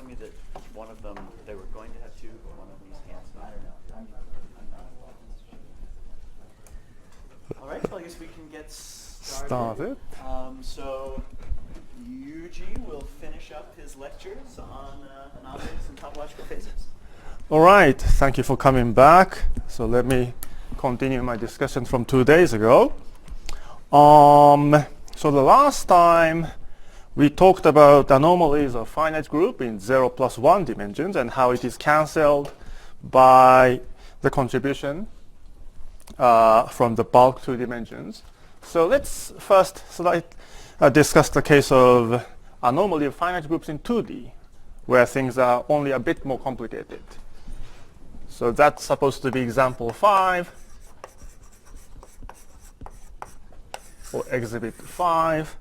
me that one of them, they were going to have two, but one of them used hands. I don't know. I'm not involved. All right, well, I guess we can get started. So Yuji will finish up his lectures on anomalies and topological phases. All right, thank you for coming back. So let me continue my discussion from 2 days ago. So the last time we talked about anomalies of finite group in 0 plus 1 dimensions and how it is cancelled by the contribution from the bulk 2 dimensions. So let's first discuss the case of anomaly of finite groups in 2D, where things are only a bit more complicated. So that's supposed to be example 5, or exhibit 5,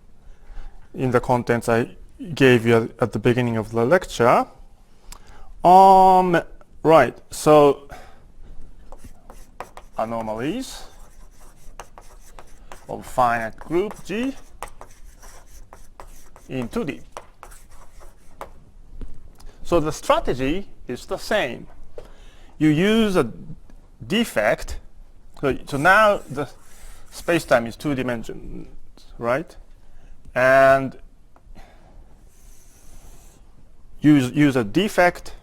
in the contents I gave you at the beginning of the lecture. Right, so anomalies of finite group G in 2D. So the strategy is the same. You use a defect. So now the space-time is 2 dimensions, right? And use a defect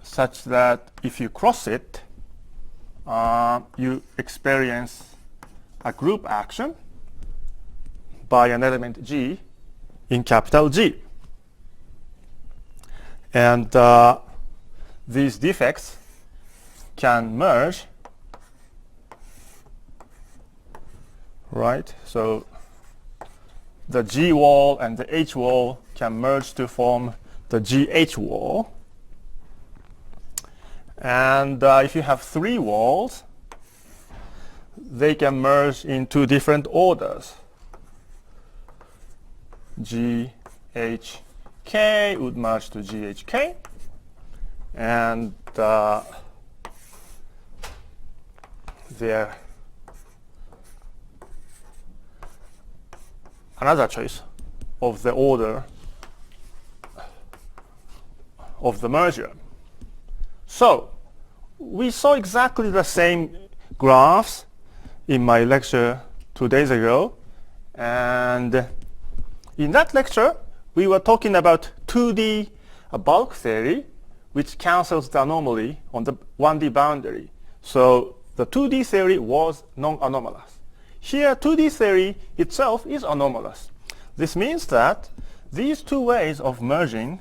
such that if you cross it, you experience a group action by an element G in capital G. And these defects can merge, right? So the G wall and the H wall can merge to form the GH wall. And if you have 3 walls, they can merge in 2 different orders. GHK would merge to GHK, and there another choice of the order of the merger. So we saw exactly the same graphs in my lecture 2 days ago, and in that lecture we were talking about 2D bulk theory, which cancels the anomaly on the 1D boundary. So the 2D theory was non-anomalous. Here 2D theory itself is anomalous. This means that these 2 ways of merging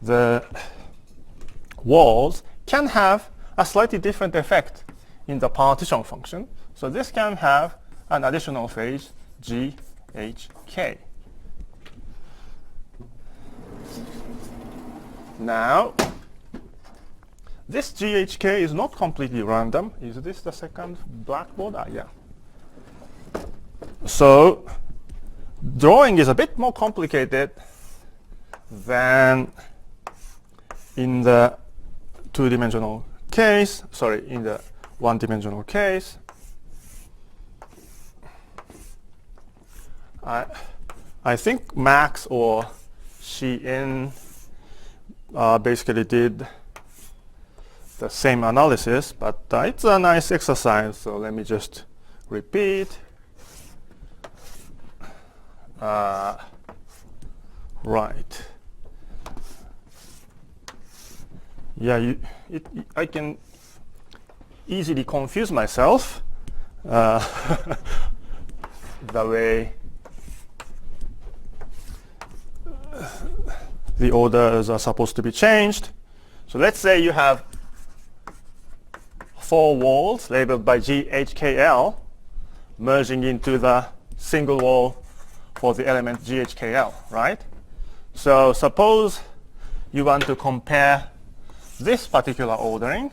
the walls can have a slightly different effect in the partition function. So this can have an additional phase GHK. Now, this GHK is not completely random. Is this the second blackboard? Yeah. So drawing is a bit more complicated than in the 2-dimensional case, in the 1-dimensional case. I think Max or Shein basically did the same analysis, but it's a nice exercise, so let me just repeat. Right. Yeah, I can easily confuse myself the way the orders are supposed to be changed. So let's say you have 4 walls labeled by GHKL merging into the single wall for the element GHKL, right? So suppose you want to compare this particular ordering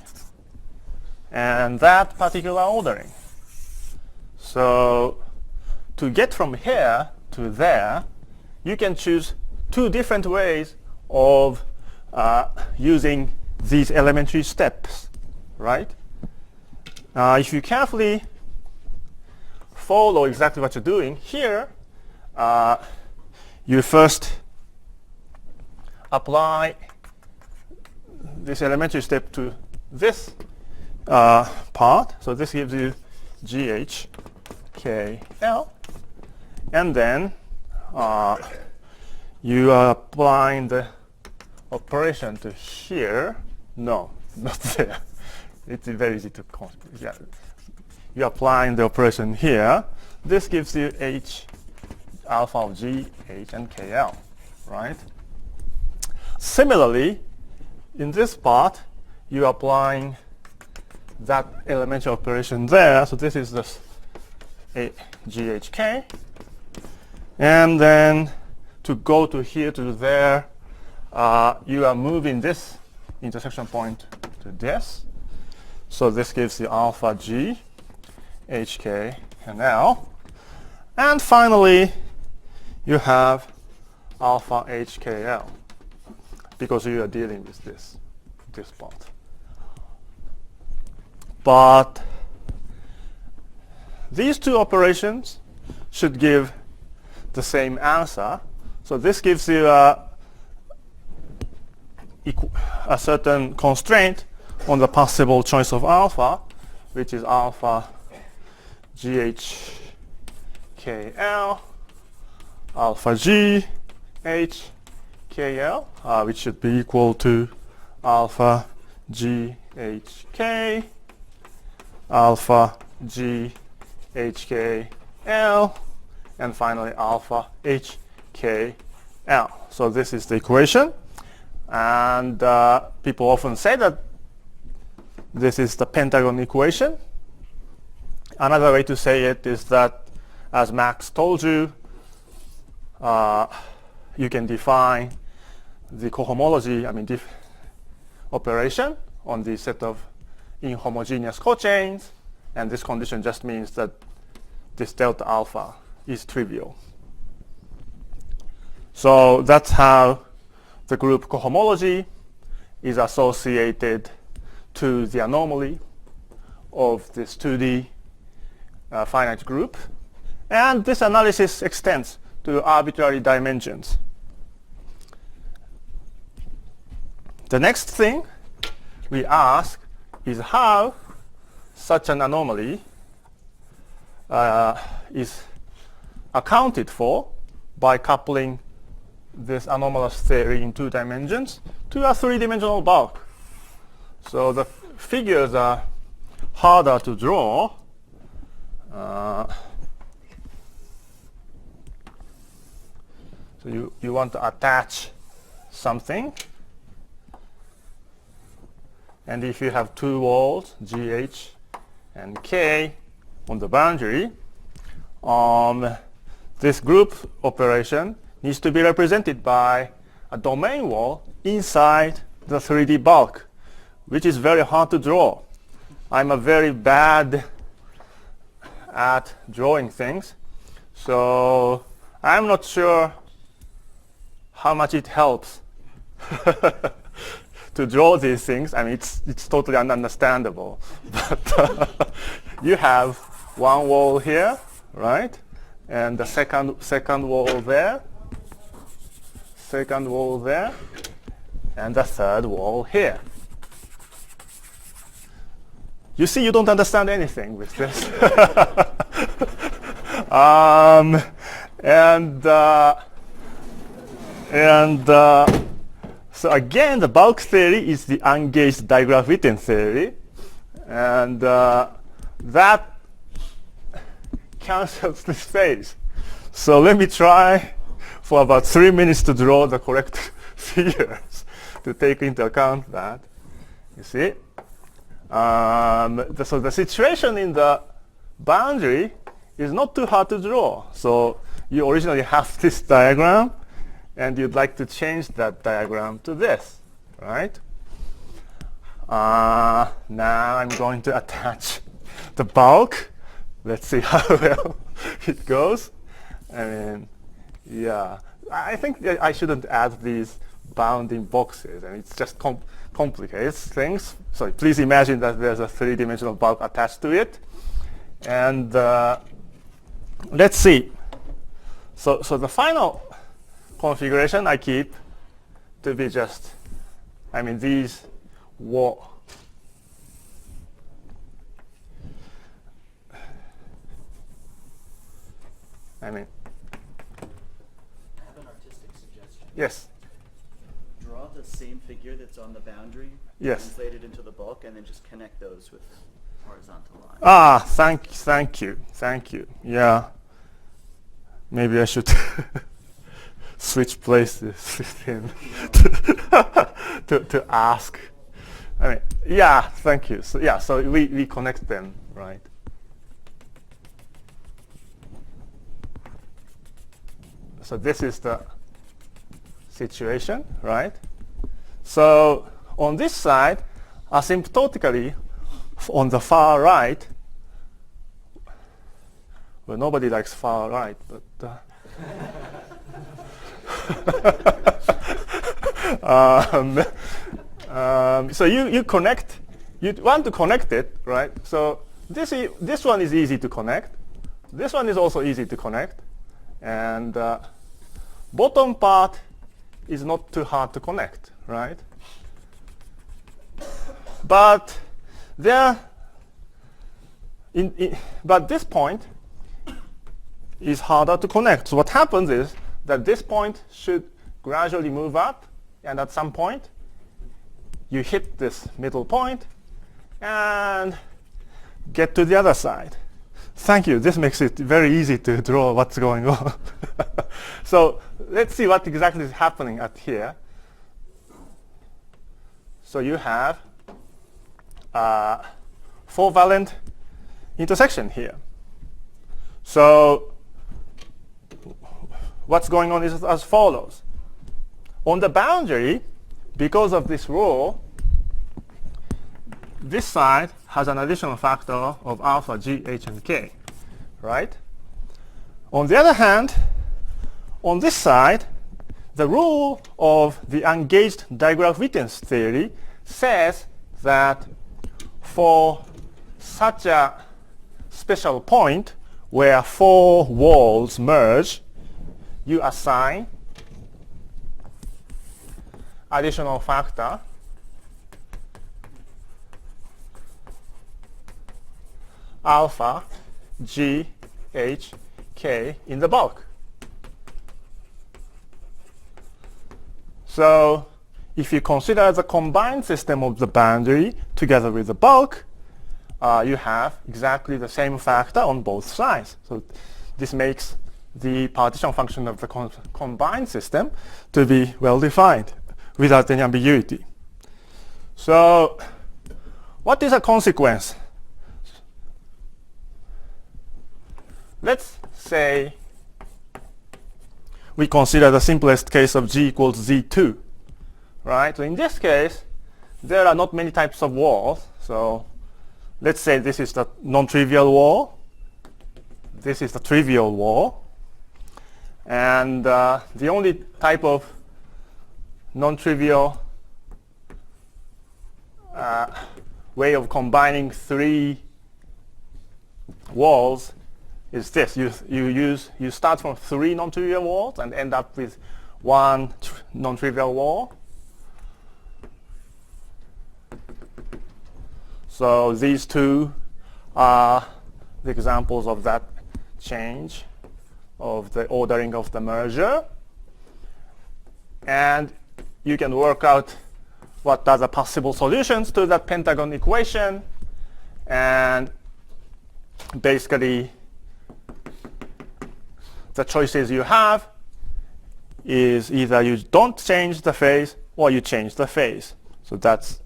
and that particular ordering. So to get from here to there, you can choose 2 different ways of using these elementary steps, right? If you carefully follow exactly what you're doing here, you first apply this elementary step to this part. So this gives you GHKL. And then you are applying the operation to here. No, not there. It's very easy to yeah. You're applying the operation here. This gives you H alpha of G, H, and KL, right? Similarly, in this part, you're applying that elementary operation there. So this is the GHK. And then to go to here to there, you are moving this intersection point to this. So this gives you alpha G, HK, and L. And finally, you have alpha HKL because you are dealing with this part. But these two operations should give the same answer. So this gives you a certain constraint on the possible choice of alpha, which is alpha GHKL, alpha G HKL, which should be equal to alpha GHK, alpha GHKL, and finally alpha HKL. So this is the equation. And people often say that this is the Pentagon equation. Another way to say it is that, as Max told you, you can define the cohomology, operation on the set of inhomogeneous cochains, and this condition just means that this delta alpha is trivial. So that's how the group cohomology is associated to the anomaly of this 2D finite group. And this analysis extends to arbitrary dimensions. The next thing we ask is how such an anomaly is accounted for by coupling this anomalous theory in 2 dimensions to a 3-dimensional bulk. So the figures are harder to draw. So you want to attach something. And if you have 2 walls, GH and K, on the boundary, this group operation needs to be represented by a domain wall inside the 3D bulk, which is very hard to draw. I'm a very bad at drawing things, so I'm not sure how much it helps to draw these things. It's totally ununderstandable. But you have one wall here, right? And the second wall there, second wall there, and the third wall here. You see, you don't understand anything with this. So again, the bulk theory is the ungauged Digraph-Witten theory, and that cancels this phase. So let me try for about 3 minutes to draw the correct figures to take into account that. You see? So the situation in the boundary is not too hard to draw. So you originally have this diagram, and you'd like to change that diagram to this, right? Now I'm going to attach the bulk. Let's see how well it goes. Yeah, I think that I shouldn't add these bounding boxes, and it's just complicates things. So please imagine that there's a 3-dimensional bulk attached to it. And let's see. So the final configuration, I keep to be just, I mean, these wall. I mean, I have an artistic suggestion. yes. Draw the same figure that's on the boundary, Yes. translate it into the bulk, and then just connect those with horizontal lines. Ah, thank you. Yeah. Maybe I should switch places with him to ask. I mean, yeah, thank you. So yeah, so we connect them, right? So this is the situation, right? So on this side, asymptotically, on the far right, well, nobody likes far right, but so you connect, you want to connect it, right? So this one is easy to connect. This one is also easy to connect. And bottom part is not too hard to connect, right? But but this point is harder to connect. So what happens is that this point should gradually move up, and at some point you hit this middle point and get to the other side. Thank you. This makes it very easy to draw what's going on. So let's see what exactly is happening at here. So you have a 4-valent intersection here. So what's going on is as follows. On the boundary, because of this rule, this side has an additional factor of alpha, g, h, and k, right? On the other hand, on this side, the rule of the ungauged Digraph-Wittens theory says that for such a special point where 4 walls merge, you assign additional factor alpha, g, h, k in the bulk. So if you consider the combined system of the boundary together with the bulk, you have exactly the same factor on both sides. So this makes the partition function of the combined system to be well defined without any ambiguity. So what is a consequence? Let's say we consider the simplest case of G equals Z2, right? So in this case, there are not many types of walls. So let's say this is the non-trivial wall. This is the trivial wall. And the only type of non-trivial way of combining 3 walls is this. You start from 3 non-trivial walls and end up with 1 non-trivial wall. So these 2 are the examples of that change of the ordering of the merger. And you can work out what are the possible solutions to that Pentagon equation. And basically, the choices you have is either you don't change the phase or you change the phase. So that's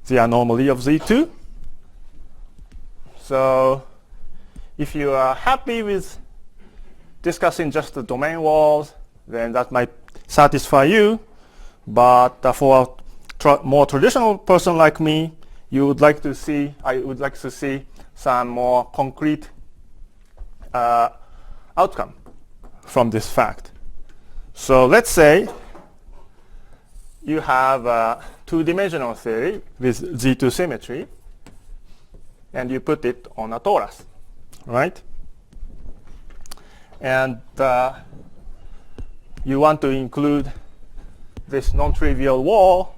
the anomaly of Z2. So if you are happy with discussing just the domain walls, then that might satisfy you. But for a more traditional person like me, I would like to see some more concrete outcome from this fact. So let's say you have a 2-dimensional theory with Z2 symmetry, and you put it on a torus, right? And you want to include this non-trivial wall,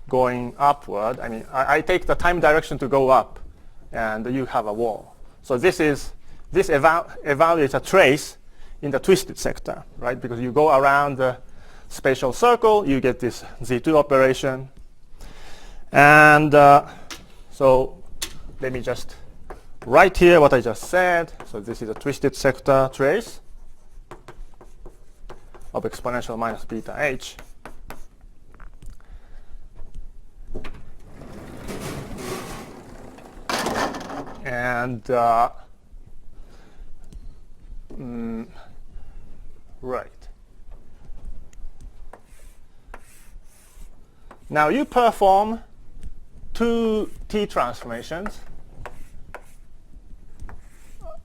going upward. I mean, I take the time direction to go up, and you have a wall. So this evaluates a trace in the twisted sector, right? Because you go around the spatial circle, you get this Z2 operation. And so let me just write here what I just said. So this is a twisted sector trace of exponential minus beta h. And right. Now you perform two T transformations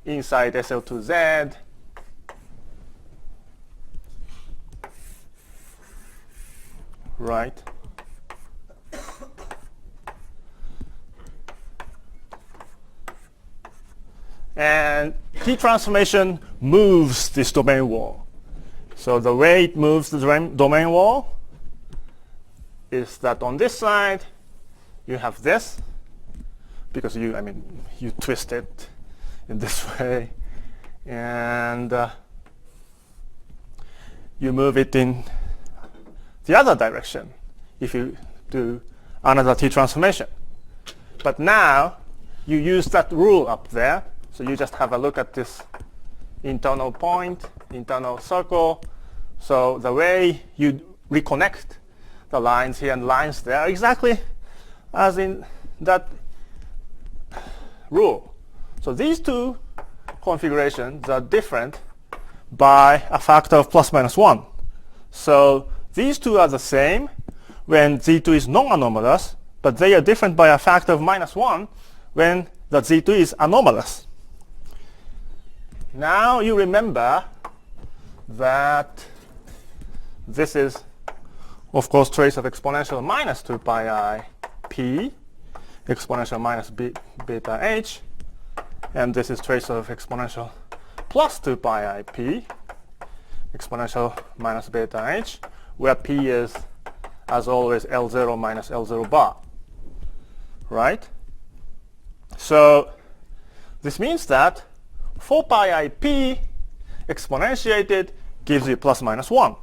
inside SL2Z. Right. And T transformation moves this domain wall. So the way it moves the domain wall is that on this side you have this, because you twist it in this way, and you move it in the other direction if you do another T transformation. But now you use that rule up there. So you just have a look at this internal point, internal circle. So the way you reconnect the lines here and lines there are exactly as in that rule. So these two configurations are different by a factor of plus minus 1. So these two are the same when Z2 is non-anomalous, but they are different by a factor of minus 1 when the Z2 is anomalous. Now you remember that this is, of course, trace of exponential minus 2 pi I p exponential minus beta h, and this is trace of exponential plus 2 pi I p exponential minus beta h, where p is, as always, L0 minus L0 bar, right? So this means that 4 pi I p exponentiated gives you plus minus 1.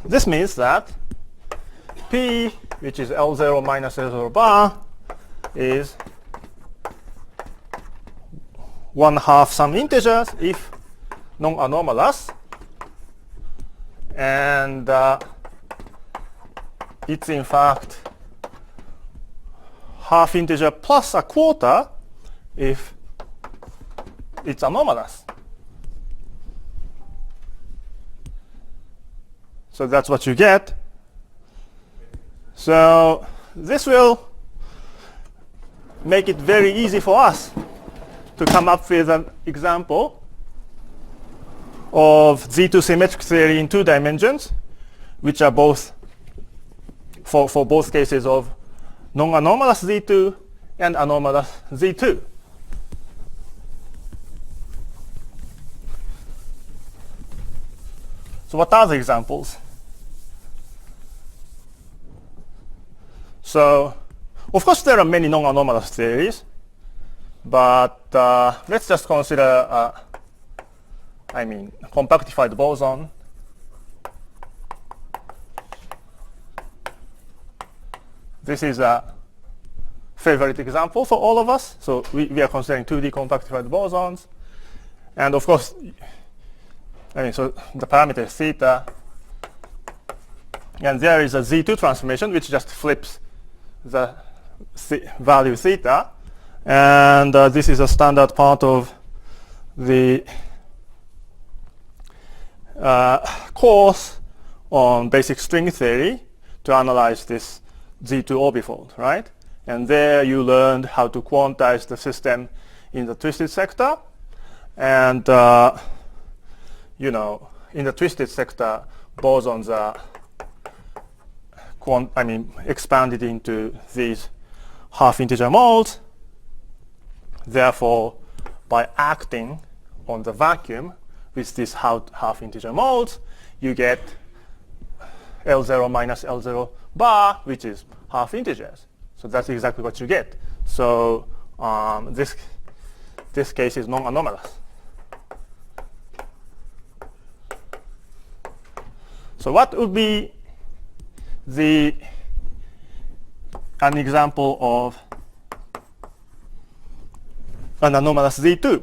This means that p, which is L0 minus L0 bar, is 1/2 some integers if non-anomalous, and it's in fact half integer plus a quarter if it's anomalous. So that's what you get. So this will make it very easy for us to come up with an example of Z2 symmetric theory in 2 dimensions, which are both for both cases of non-anomalous Z2 and anomalous Z2. So what are the examples? So of course there are many non-anomalous theories, but let's just consider compactified boson. This is a favorite example for all of us. So we are considering 2D compactified bosons, and of course, so the parameter is theta, and there is a Z2 transformation which just flips the value theta, and this is a standard part of the course on basic string theory to analyze this Z2 orbifold, right? And there you learned how to quantize the system in the twisted sector, and in the twisted sector, bosons are expanded into these half-integer modes. Therefore, by acting on the vacuum with these half-integer modes, you get L0 minus L0 bar, which is half integers. So that's exactly what you get. So this case is non-anomalous. So what would be an example of an anomalous Z2?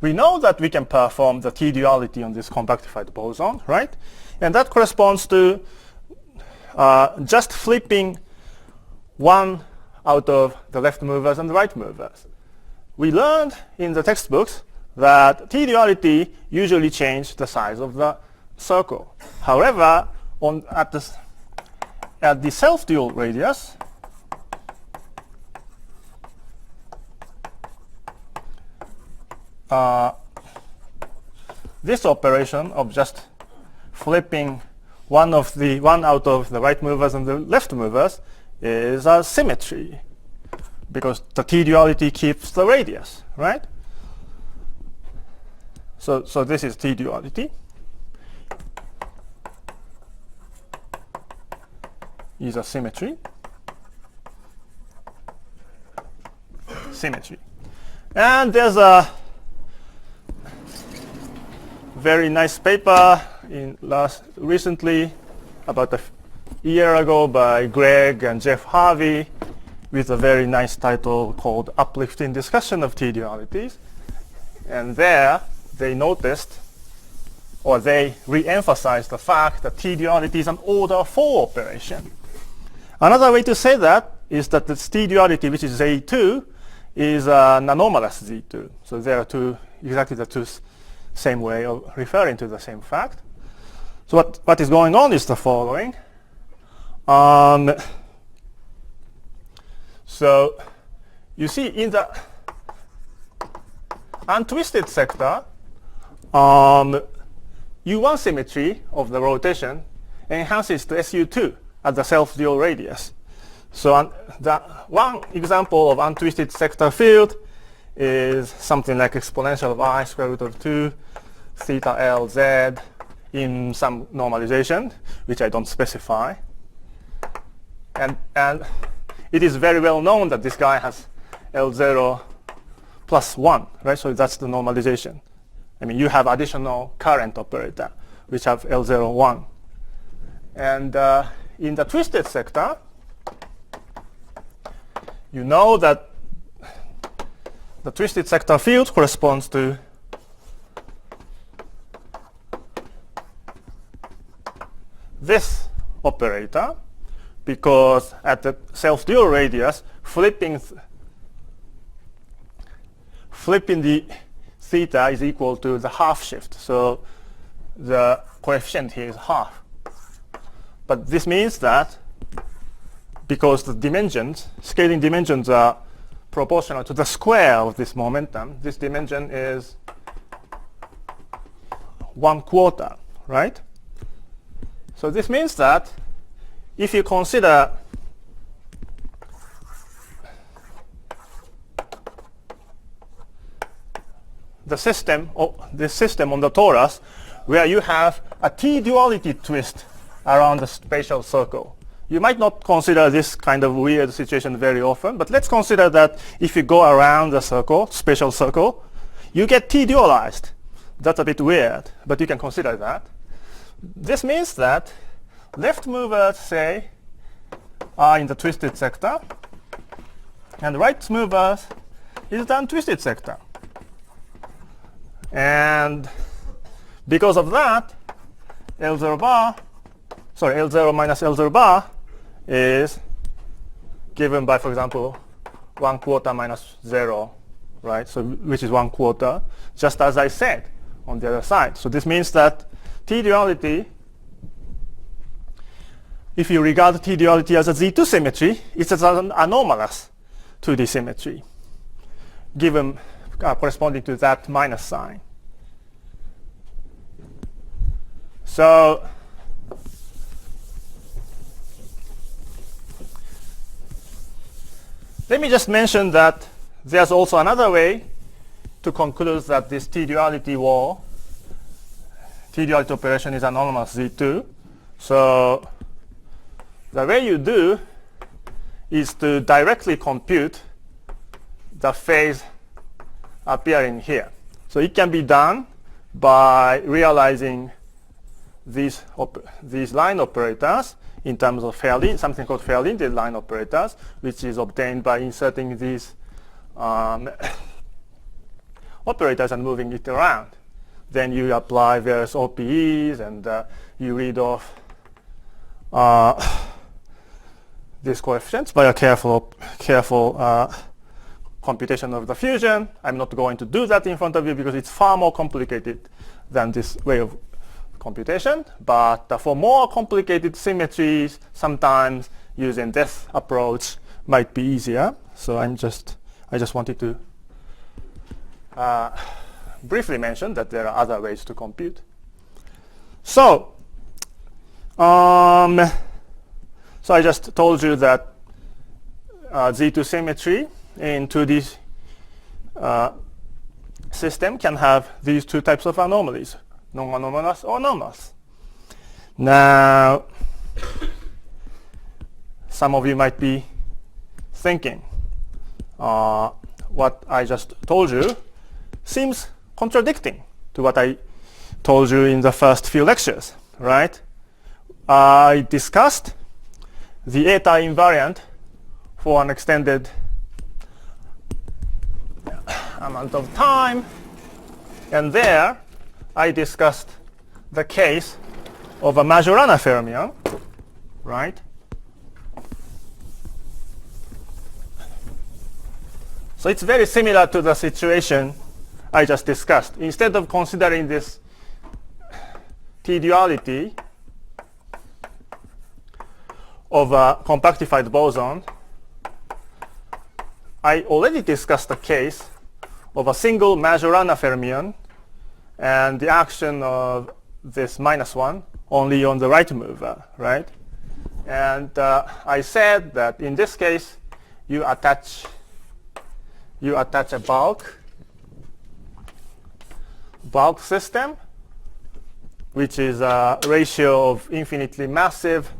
We know that we can perform the T-duality on this compactified boson, right? And that corresponds to just flipping one out of the left movers and the right movers. We learned in the textbooks that T-duality usually changes the size of the circle. However, at the self-dual radius, this operation of just flipping one out of the right movers and the left movers is a symmetry, because the T-duality keeps the radius, right? So this is T-duality. Is a symmetry. And there's a very nice paper recently, about a year ago, by Greg and Jeff Harvey, with a very nice title called Uplifting Discussion of T-Dualities. And there they noticed, or they re-emphasized the fact that T-duality is an order 4 operation. Another way to say that is that the T-duality, which is Z2, is an anomalous Z2. So there are exactly the two same way of referring to the same fact. So what is going on is the following. So you see in the untwisted sector, U1 symmetry of the rotation enhances to SU2 at the self-dual radius. So the one example of untwisted sector field is something like exponential of I square root of 2 theta L Z in some normalization, which I don't specify. And it is very well known that this guy has L0 plus 1, right? So that's the normalization. I mean, you have additional current operator, which have L0, 1. And in the twisted sector, you know that the twisted sector field corresponds to this operator, because at the self-dual radius, flipping the theta is equal to the half shift. So the coefficient here is half. But this means that because the dimensions, scaling dimensions are proportional to the square of this momentum, this dimension is 1/4, right? So this means that if you consider the system, this system on the torus, where you have a T-duality twist around the spatial circle. You might not consider this kind of weird situation very often, but let's consider that if you go around the circle, spatial circle, you get T-dualized. That's a bit weird, but you can consider that. This means that left movers, say, are in the twisted sector, and right movers is the untwisted sector. And because of that, L0 minus L0 bar is given by, for example, 1/4 minus 0, right? So which is 1/4, just as I said on the other side. So this means that T-duality, if you regard T-duality as a Z2 symmetry, it's an anomalous 2D symmetry, given corresponding to that minus sign. So let me just mention that there's also another way to conclude that this T-duality operation is anomalous Z2. So the way you do is to directly compute the phase appearing here. So it can be done by realizing these line operators in terms of something called fair-limited line operators, which is obtained by inserting these operators and moving it around. Then you apply various OPEs and you read off these coefficients by a careful computation of the fusion. I'm not going to do that in front of you because it's far more complicated than this way of computation. But for more complicated symmetries, sometimes using this approach might be easier. So I just wanted to briefly mention that there are other ways to compute. So, so I just told you that Z2 symmetry in 2D system can have these two types of anomalies, non-anomalous or anomalous. Now, some of you might be thinking, what I just told you seems contradicting to what I told you in the first few lectures, right? I discussed the eta invariant for an extended amount of time, and there I discussed the case of a Majorana fermion, right? So it's very similar to the situation I just discussed. Instead of considering this T-duality of a compactified boson, I already discussed the case of a single Majorana fermion and the action of this -1 only on the right mover, right? And I said that in this case, you attach a bulk system, which is a ratio of infinitely massive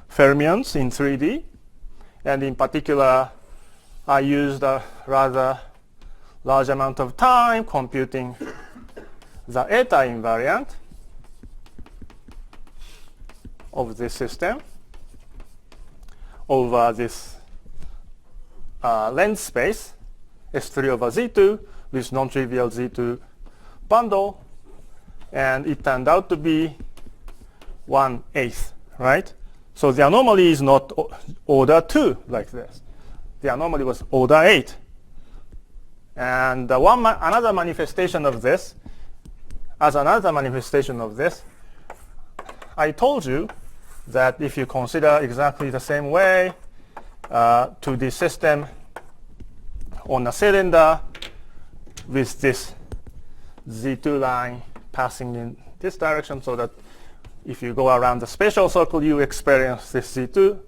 fermions in 3D. And in particular, I used a rather large amount of time computing the eta invariant of this system over this length space S3 over Z2 with non-trivial Z2 bundle, and it turned out to be 1/8, right? So the anomaly is not order 2 like this. The anomaly was order 8. And another manifestation of this, I told you that if you consider exactly the same way to the system on a cylinder with this Z2 line passing in this direction, so that if you go around the spatial circle, you experience this Z2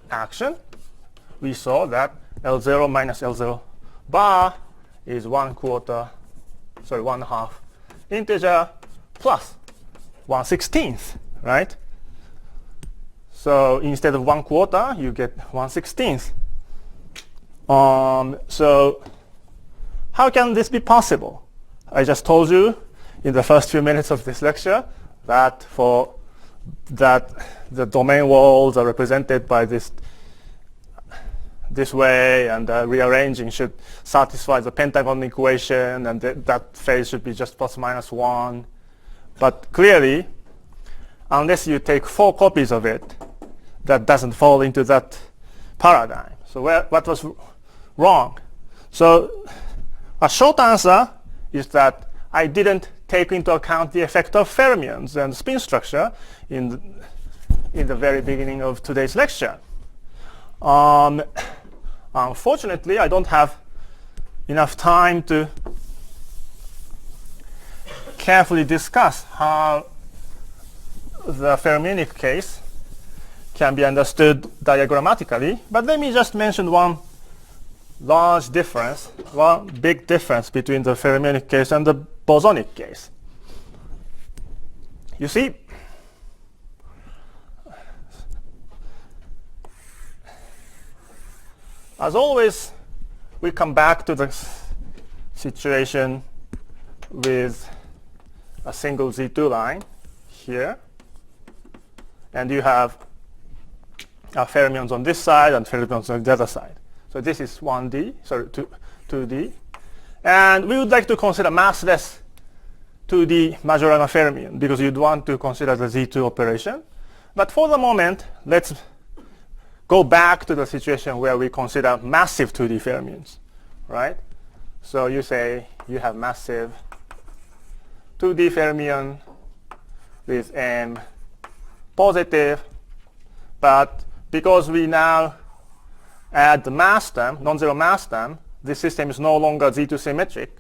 action. We saw that L0 minus L0 bar is 1/2 integer plus 1/16, right? So instead of 1/4, you get 1/16. So how can this be possible? I just told you in the first few minutes of this lecture that the domain walls are represented by this way, and rearranging should satisfy the Pentagon equation, and that phase should be just plus minus 1. But clearly, unless you take 4 copies of it, that doesn't fall into that paradigm. So what was wrong? So a short answer is that I didn't take into account the effect of fermions and spin structure in the very beginning of today's lecture. Unfortunately, I don't have enough time to carefully discuss how the fermionic case can be understood diagrammatically, but let me just mention one large difference, one big difference between the fermionic case and the bosonic case. You see, as always, we come back to the situation with a single Z2 line here, and you have fermions on this side and fermions on the other side. So this is 1D, sorry, 2D. And we would like to consider massless 2D Majorana fermion because you'd want to consider the Z2 operation. But for the moment, let's go back to the situation where we consider massive 2D fermions, right? So you say you have massive 2D fermion with M positive, but because we now add the mass term, non-zero mass term, this system is no longer Z2 symmetric,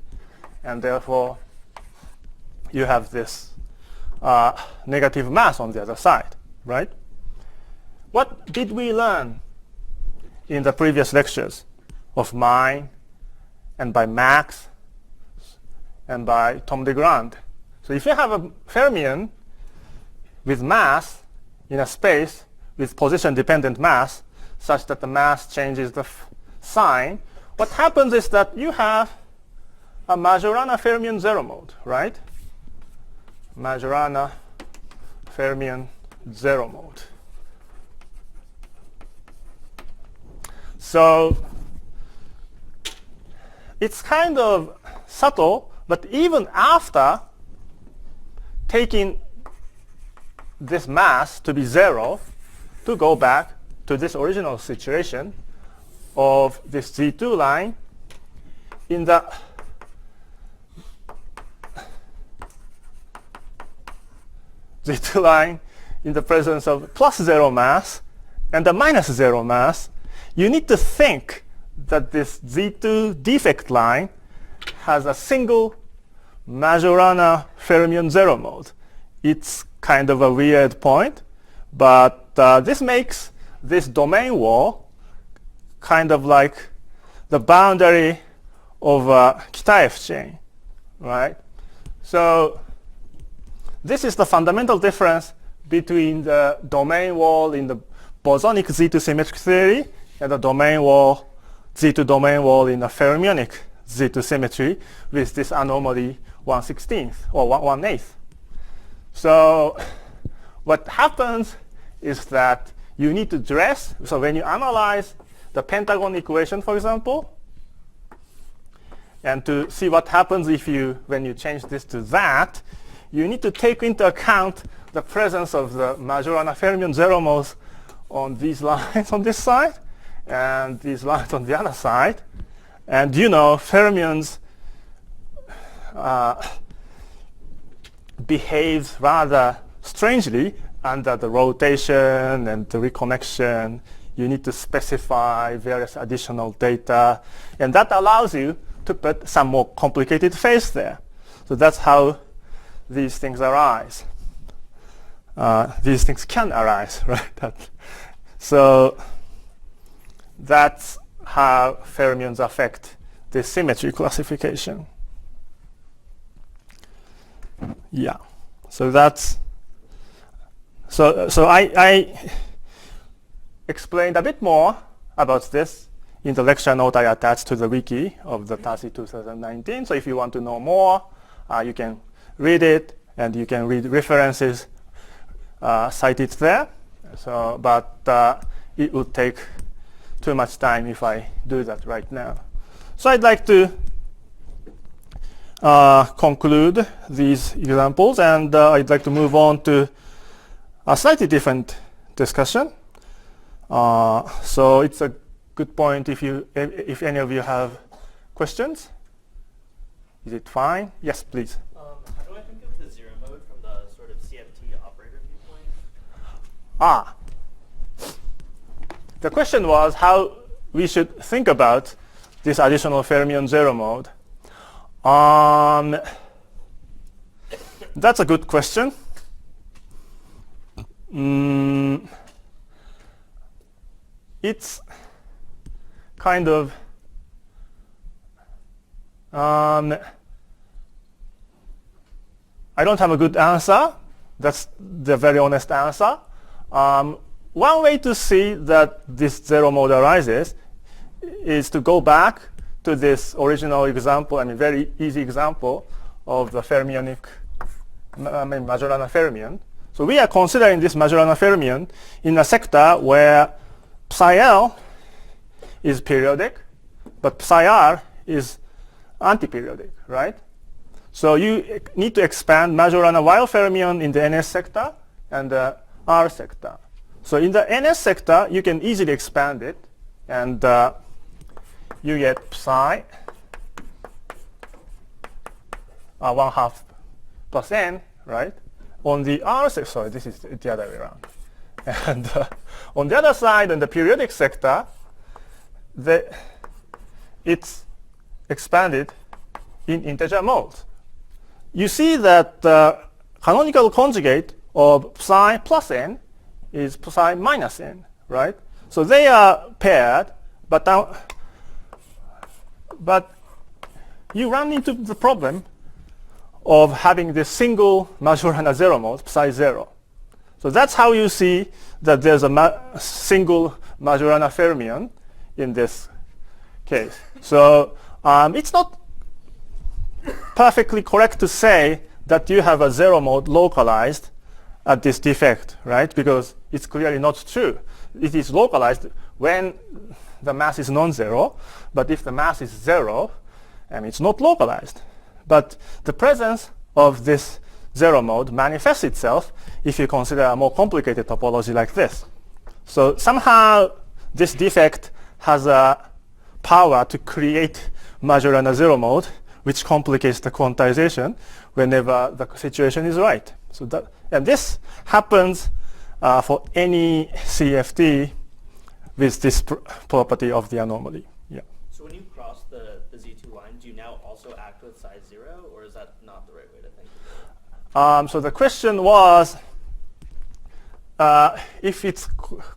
and therefore you have this negative mass on the other side, right? What did we learn in the previous lectures of mine and by Max and by Tom DeGrand? So if you have a fermion with mass in a space with position-dependent mass, such that the mass changes the sign, what happens is that you have a Majorana fermion zero mode, right? Majorana fermion zero mode. So it's kind of subtle, but even after taking this mass to be zero, to go back to this original situation of this Z2 line in the Z2 line in the presence of plus zero mass and the minus zero mass, you need to think that this Z2 defect line has a single Majorana fermion zero mode. It's kind of a weird point, but this makes this domain wall kind of like the boundary of a Kitaev chain, right? So this is the fundamental difference between the domain wall in the bosonic Z2 symmetric theory and the domain wall, Z2 domain wall in the fermionic Z2 symmetry with this anomaly 1/16 or 1/8. So what happens is that you need to dress. So when you analyze the Pentagon equation, for example, and to see what happens when you change this to that, you need to take into account the presence of the Majorana fermion zero modes on these lines on this side and these lines on the other side. And you know, fermions behaves rather strangely under the rotation and the reconnection. You need to specify various additional data, and that allows you to put some more complicated phase there. So that's how these things arise. These things can arise, right? So that's how fermions affect the symmetry classification. Yeah. So that's so I explained a bit more about this in the lecture note I attached to the wiki of the TASI 2019. So if you want to know more, you can read it, and you can read references cited there. So, but it would take too much time if I do that right now. So I'd like to conclude these examples, and I'd like to move on to a slightly different discussion. So it's a good point if any of you have questions. Is it fine? Yes, please. How do I think of the zero mode from the sort of CFT operator viewpoint? The question was, how we should think about this additional fermion zero mode? That's a good question. It's kind of I don't have a good answer. That's the very honest answer. One way to see that this zero mode arises is to go back to this original example, very easy example of the fermionic, Majorana fermion. So we are considering this Majorana fermion in a sector where psi L is periodic, but psi R is antiperiodic, right? So you need to expand Majorana Weil fermion in the NS sector and the R sector. So in the NS sector, you can easily expand it, and you get psi 1/2 plus n, right? On the R sector, sorry, this is the other way around. And on the other side, in the periodic sector, it's expanded in integer modes. You see that the canonical conjugate of psi plus n is psi minus n, right? So they are paired, but you run into the problem of having this single Majorana zero mode, psi 0. So that's how you see that there's a single Majorana fermion in this case. So it's not perfectly correct to say that you have a zero mode localized at this defect, right? Because it's clearly not true. It is localized when the mass is non-zero, but if the mass is 0, it's not localized. But the presence of this zero mode manifests itself if you consider a more complicated topology like this. So somehow this defect has a power to create Majorana zero mode, which complicates the quantization whenever the situation is right. So and this happens for any CFT with this property of the anomaly. Yeah. So when you cross the Z2 line, do you now also act with size 0, or is that not the right way to think of it? So the question was if it's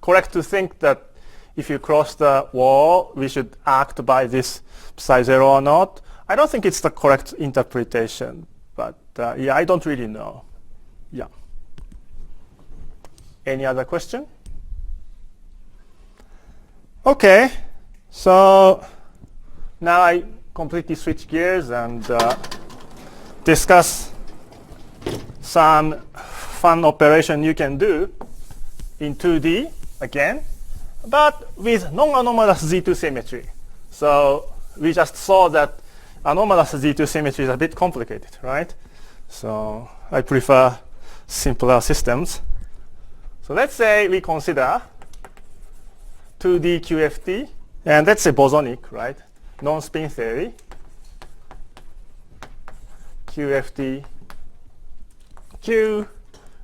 correct to think that if you cross the wall, we should act by this psi 0 or not. I don't think it's the correct interpretation, but yeah, I don't really know. Yeah. Any other question? Okay, so now I completely switch gears and discuss some fun operation you can do in 2D again, but with non-anomalous Z2 symmetry. So we just saw that anomalous Z2 symmetry is a bit complicated, right? So I prefer simpler systems. So let's say we consider 2D QFT, and let's say bosonic, right? Non-spin theory, QFT Q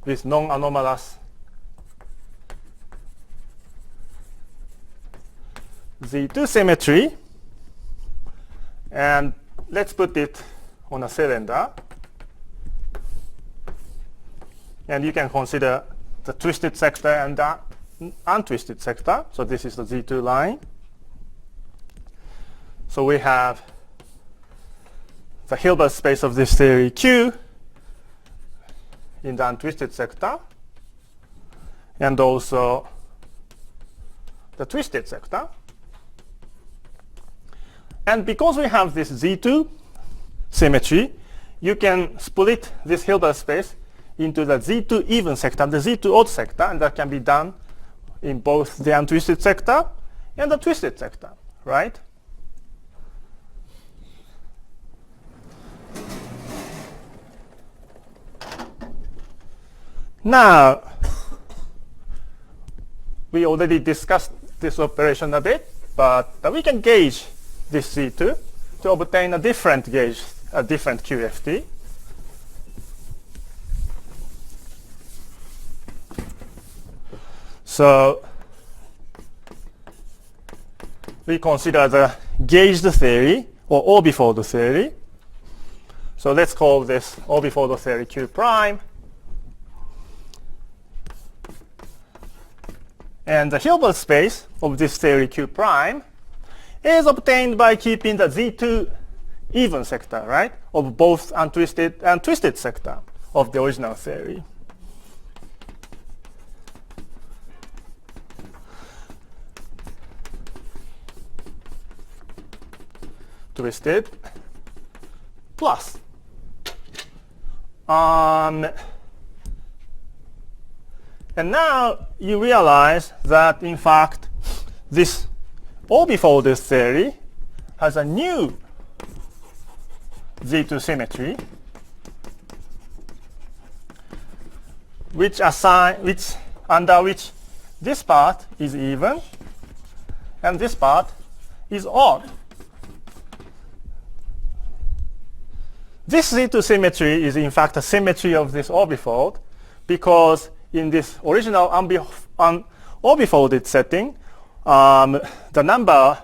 with non-anomalous Z2 symmetry, and let's put it on a cylinder, and you can consider the twisted sector and the untwisted sector. So this is the Z2 line. So we have the Hilbert space of this theory Q in the untwisted sector, and also the twisted sector. And because we have this Z2 symmetry, you can split this Hilbert space into the Z2 even sector and the Z2 odd sector, and that can be done in both the untwisted sector and the twisted sector, right? Now, we already discussed this operation a bit, but we can gauge this Z2 to obtain a different gauge, a different QFT. So we consider the gauged theory or orbifold theory. So let's call this orbifold theory Q prime. And the Hilbert space of this theory Q prime is obtained by keeping the Z2 even sector, right, of both untwisted and twisted sector of the original theory. Twisted plus. And now you realize that in fact this orbifold theory has a new Z2 symmetry under which this part is even and this part is odd. This Z2 symmetry is in fact a symmetry of this orbifold because in this original orbifolded setting, the number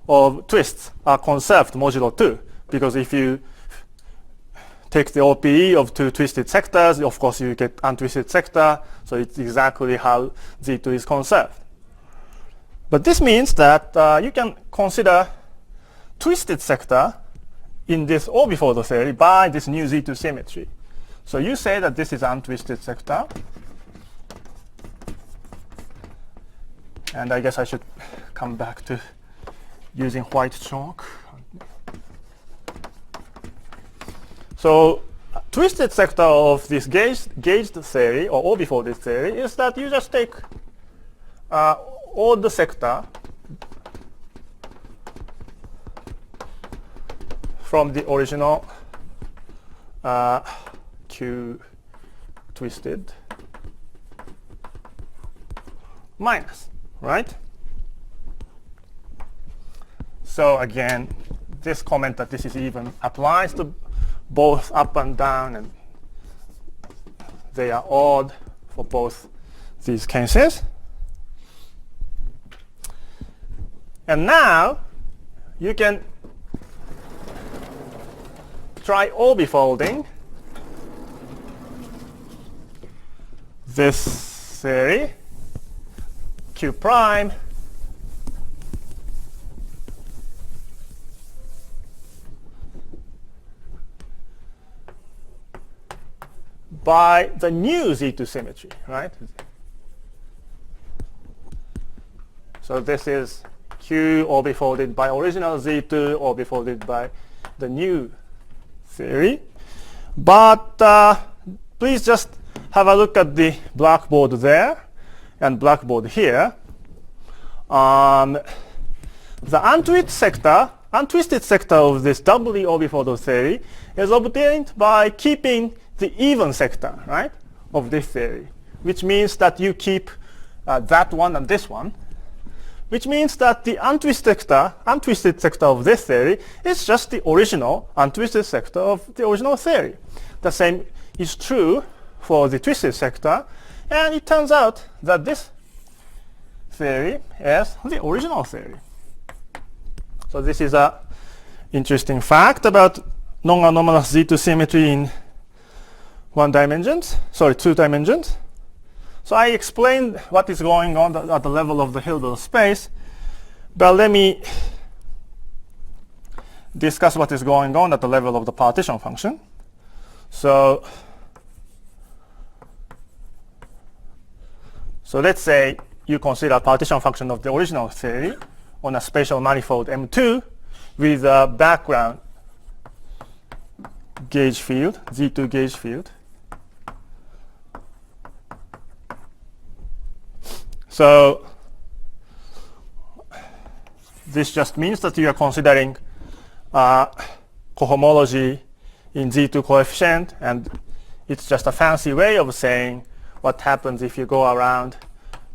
of twists are conserved modulo 2, because if you take the OPE of two twisted sectors, of course you get untwisted sector, so it's exactly how Z2 is conserved. But this means that you can consider twisted sector in this orbifold theory by this new Z2 symmetry. So you say that this is untwisted sector. And I guess I should come back to using white chalk. So twisted sector of this gauged theory or orbifolded theory is that you just take odd sector from the original Q twisted minus, right? So again, this comment that this is even applies to both up and down, and they are odd for both these cases. And now you can try orbifolding this theory Q prime by the new Z2 symmetry, right? So this is Q orbifolded by original Z2 orbifolded by the new theory. But please just have a look at the blackboard there and blackboard here. The untwisted sector of this doubly orbifold theory is obtained by keeping the even sector, right, of this theory, which means that you keep that one and this one, which means that the untwisted sector of this theory is just the original untwisted sector of the original theory. The same is true for the twisted sector, and it turns out that this theory is the original theory. So this is an interesting fact about non-anomalous Z2 symmetry in two dimensions. So I explained what is going on at the level of the Hilbert space, but let me discuss what is going on at the level of the partition function. So let's say you consider a partition function of the original theory on a spatial manifold M2 with a background gauge field, Z2 gauge field. So this just means that you are considering cohomology in Z2 coefficient, and it's just a fancy way of saying what happens if you go around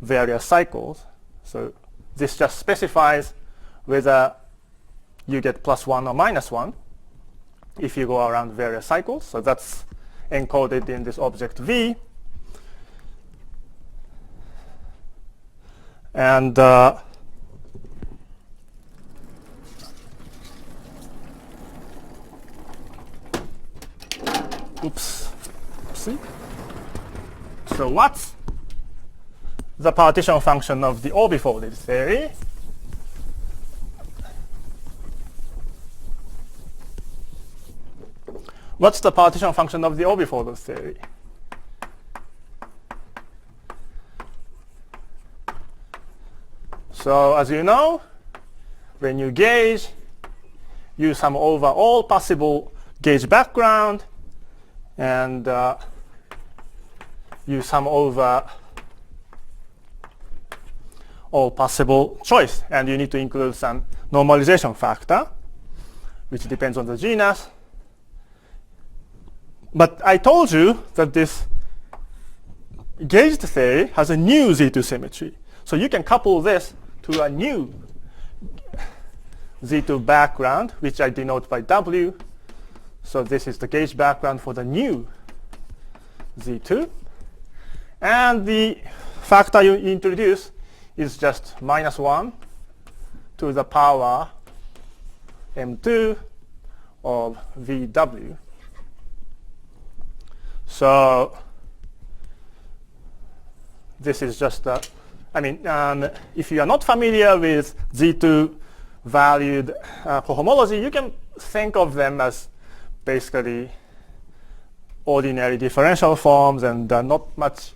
various cycles. So this just specifies whether you get +1 or -1 if you go around various cycles. So that's encoded in this object V. And Oops. See? So what's the partition function of the orbifolded theory? What's the partition function of the orbifolded theory? So as you know, when you gauge, you sum over all possible gauge background, and you sum over all possible choice, and you need to include some normalization factor, which depends on the genus. But I told you that this gauged theory has a new Z2 symmetry. So you can couple this to a new Z2 background, which I denote by W. So this is the gauge background for the new Z2. And the factor you introduce is just -1 to the power M2 of VW. So this is just if you are not familiar with Z2 valued cohomology, you can think of them as basically ordinary differential forms, and not much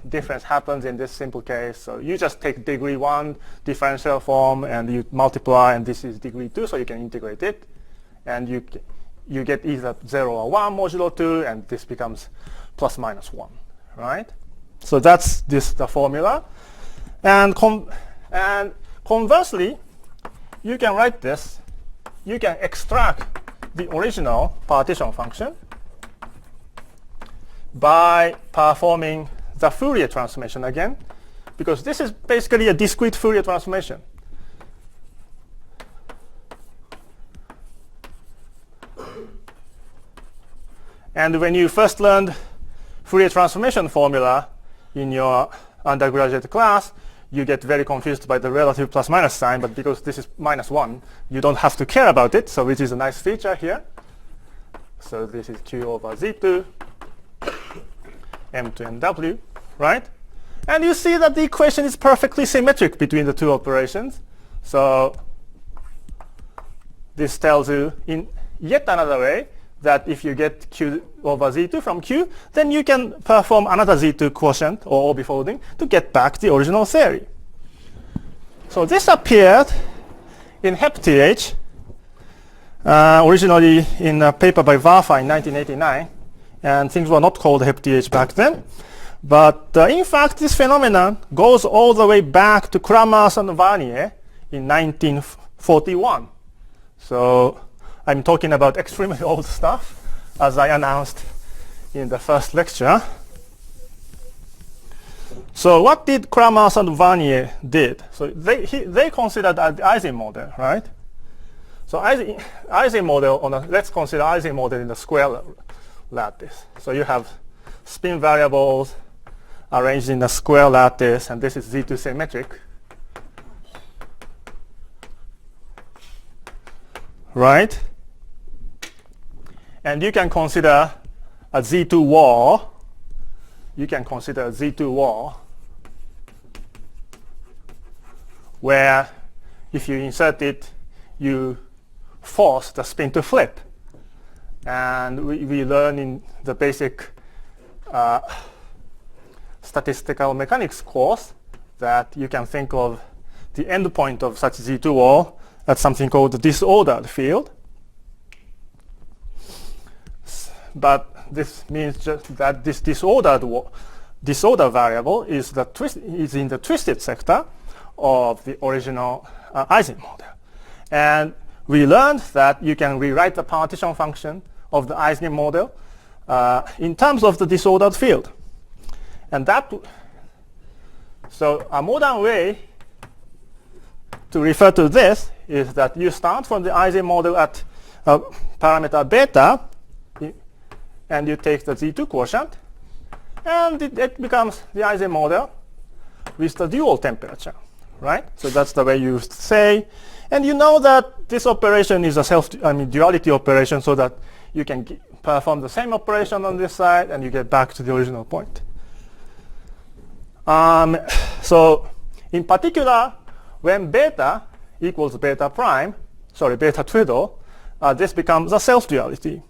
difference happens in this simple case. So you just take degree 1 differential form and you multiply, and this is degree 2, so you can integrate it, and you get either 0 or 1 modulo 2, and this becomes plus minus 1, right? So that's the formula. And conversely, you can write this. You can extract the original partition function by performing the Fourier transformation again, because this is basically a discrete Fourier transformation. And when you first learned Fourier transformation formula in your undergraduate class, you get very confused by the relative plus minus sign, but because this is -1, you don't have to care about it, so which is a nice feature here. So this is Q over Z2, M2 and W, right? And you see that the equation is perfectly symmetric between the two operations. So this tells you in yet another way that if you get Q over Z2 from Q, then you can perform another Z2 quotient or orbifolding to get back the original theory. So this appeared in HepTH, originally in a paper by Varfa in 1989, and things were not called HepTH back then. But in fact, this phenomenon goes all the way back to Kramers and Varnier in 1941. So I'm talking about extremely old stuff, as I announced in the first lecture. So what did Kramers and Varnier did? So they considered the Ising model, right? So Ising model, let's consider Ising model in the square lattice. So you have spin variables arranged in a square lattice, and this is Z2 symmetric, right? And you can consider a Z2 wall. You can consider a Z2 wall where if you insert it, you force the spin to flip. And we learn in the basic statistical mechanics course that you can think of the endpoint of such Z2 wall as something called the disordered field. But this means just that this disorder variable is in the twisted sector of the original Ising model. And we learned that you can rewrite the partition function of the Ising model in terms of the disordered field. And so a modern way to refer to this is that you start from the Ising model at parameter beta, and you take the Z2 quotient, and it becomes the Ising model with the dual temperature, right? So that's the way you say. And you know that this operation is a duality operation, so that you can perform the same operation on this side, and you get back to the original point. So in particular, when beta equals beta prime, beta twiddle, this becomes a self-duality.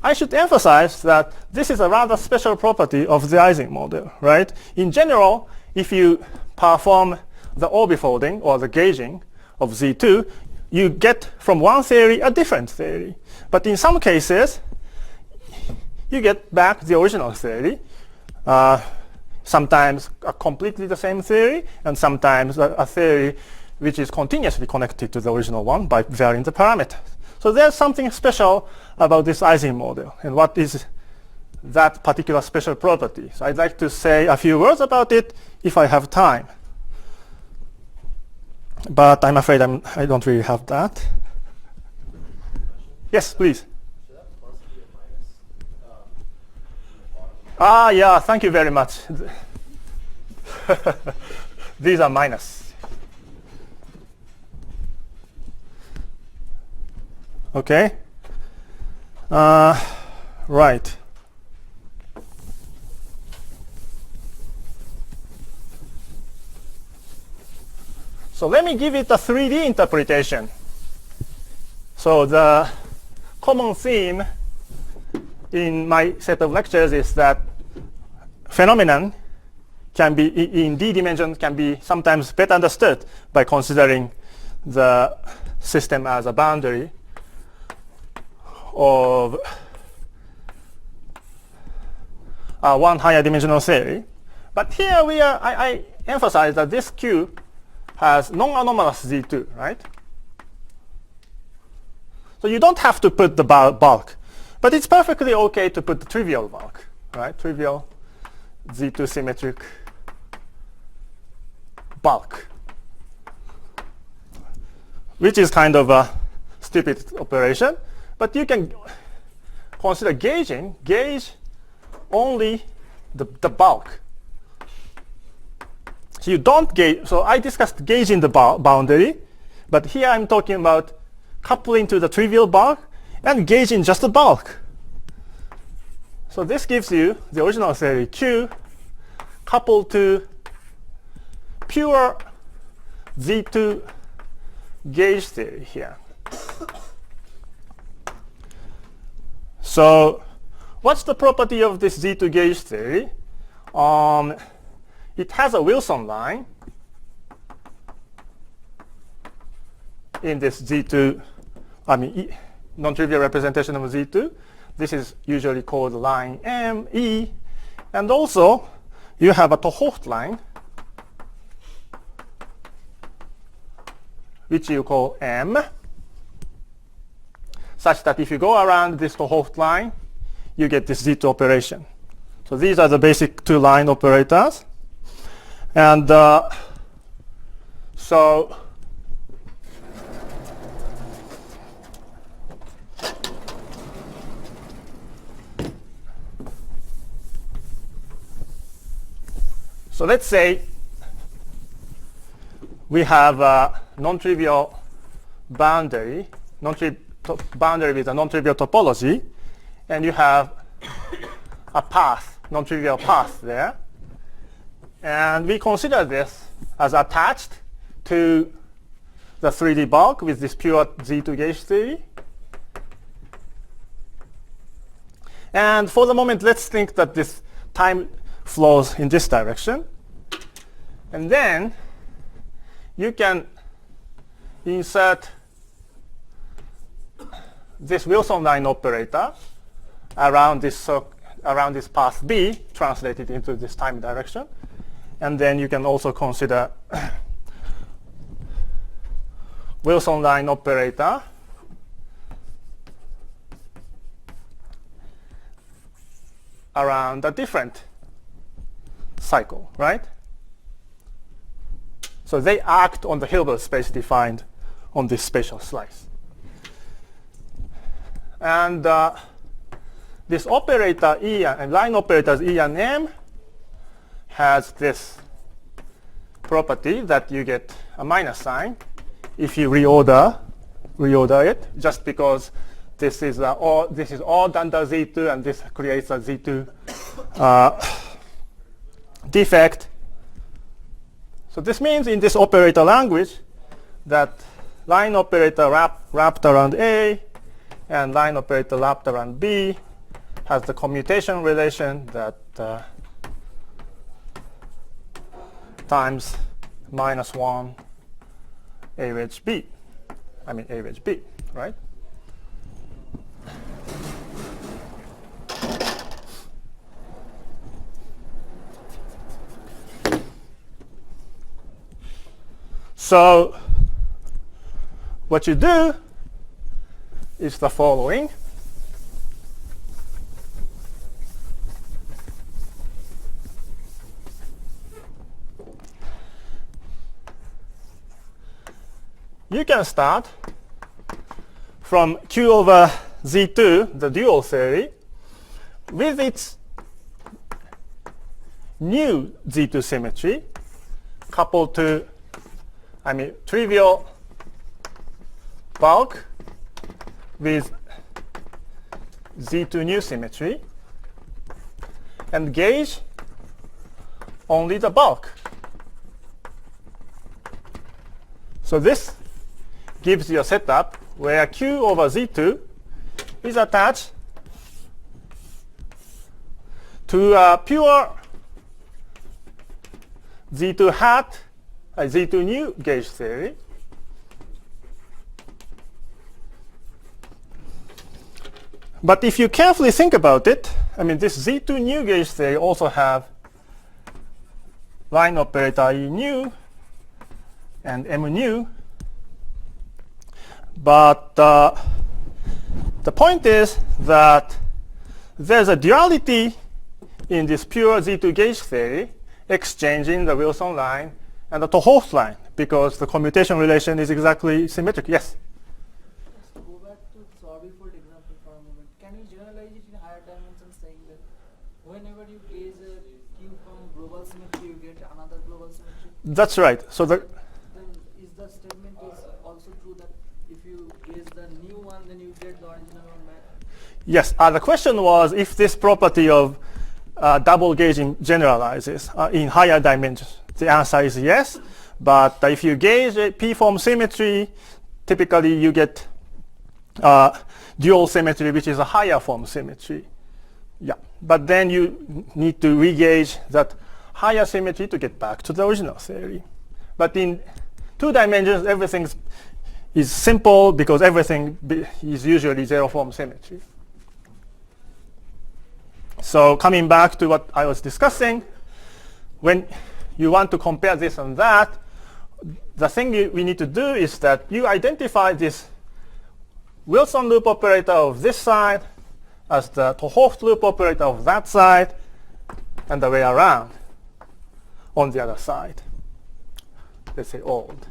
I should emphasize that this is a rather special property of the Ising model, right? In general, if you perform the orbifolding or the gauging of Z2, you get from one theory a different theory. But in some cases, you get back the original theory, sometimes a completely the same theory, and sometimes a theory which is continuously connected to the original one by varying the parameters. So there's something special about this Ising model, and what is that particular special property. So I'd like to say a few words about it if I have time. But I'm afraid I don't really have that. Yes, please. Should that plus be a minus? Yeah, thank you very much. These are minus. Okay. Right. So let me give it a 3D interpretation. So the common theme in my set of lectures is that phenomenon can be in D dimension can be sometimes better understood by considering the system as a boundary of one higher dimensional theory. But here I emphasize that this Q has non-anomalous Z2, right? So you don't have to put the bulk, but it's perfectly okay to put the trivial bulk, right? Trivial Z2 symmetric bulk, which is kind of a stupid operation, but you can consider gauge only the bulk. So you don't gauge, so I discussed gauging the boundary, but here I'm talking about coupling to the trivial bulk and gauging just the bulk. So this gives you the original theory Q coupled to pure Z2 gauge theory here. So what's the property of this Z2 gauge theory? It has a Wilson line in this Z2, non-trivial representation of Z2. This is usually called line M, E, and also you have a 't Hooft line, which you call M, such that if you go around this 't Hooft line, you get this Z2 operation. So these are the basic two line operators. And so let's say we have a non-trivial boundary, boundary with a non-trivial topology, and you have a path, non-trivial path there. And we consider this as attached to the 3D bulk with this pure Z2 gauge theory. And for the moment, let's think that this time flows in this direction. And then you can insert this Wilson line operator around this path B, translated into this time direction. And then you can also consider Wilson line operator around a different cycle, right? So they act on the Hilbert space defined on this spatial slice. And this operator E and line operators E and M has this property that you get a minus sign if you reorder reorder it just because this is all under Z2 and this creates a Z2 defect. So this means in this operator language that line operator wrapped around A and line operator wrapped around B has the commutation relation that times -1 A wedge B. I mean A wedge B, right? So what you do is the following. You can start from Q over Z2, the dual theory, with its new Z2 symmetry coupled to, trivial bulk with Z2 new symmetry, and gauge only the bulk. So this gives you a setup where Q over Z2 is attached to a pure Z2 hat, a Z2 new gauge theory. But if you carefully think about it, this Z2 new gauge theory also have line operator E nu and M nu. But the point is that there's a duality in this pure Z2 gauge theory exchanging the Wilson line and the 't Hooft line because the commutation relation is exactly symmetric. Yes? Just to go back to the sorbifold example for a moment. Can you generalize it in higher dimensions, saying that whenever you gauge a Q from global symmetry, you get another global symmetry? That's right. So Then is the statement is also true that if you gauge the new one, then you get the original one back? yes, the question was if this property of double gauging generalizes in higher dimensions. The answer is yes, but if you gauge a p-form symmetry, typically you get dual symmetry, which is a higher form symmetry. Yeah, but then you need to re-gauge that higher symmetry to get back to the original theory. But in 2 dimensions, everything is simple because everything is usually zero form symmetry. So coming back to what I was discussing, when you want to compare this and that, the thing we need to do is that you identify this Wilson loop operator of this side as the 't Hooft loop operator of that side, and the way around on the other side. Let's say old.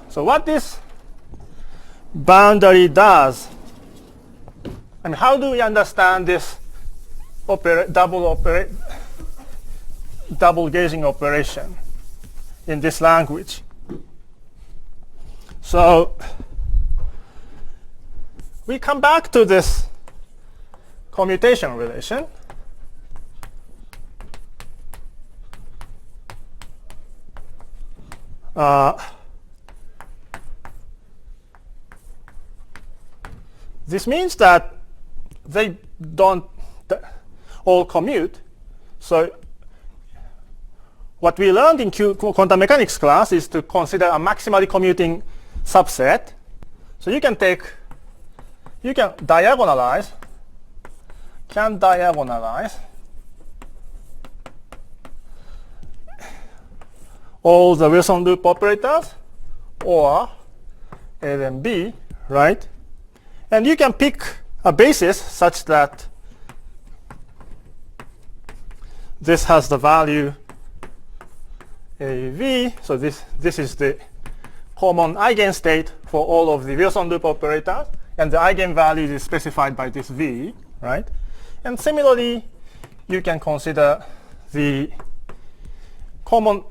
So what this boundary does, how do we understand this double gauging operation in this language? So we come back to this commutation relation. This means that they don't all commute. So what we learned in quantum mechanics class is to consider a maximally commuting subset. So you can diagonalize all the Wilson loop operators or A and B, right? And you can pick a basis such that this has the value AV. So this is the common eigenstate for all of the Wilson loop operators, and the eigenvalue is specified by this V, right? And similarly, you can consider the common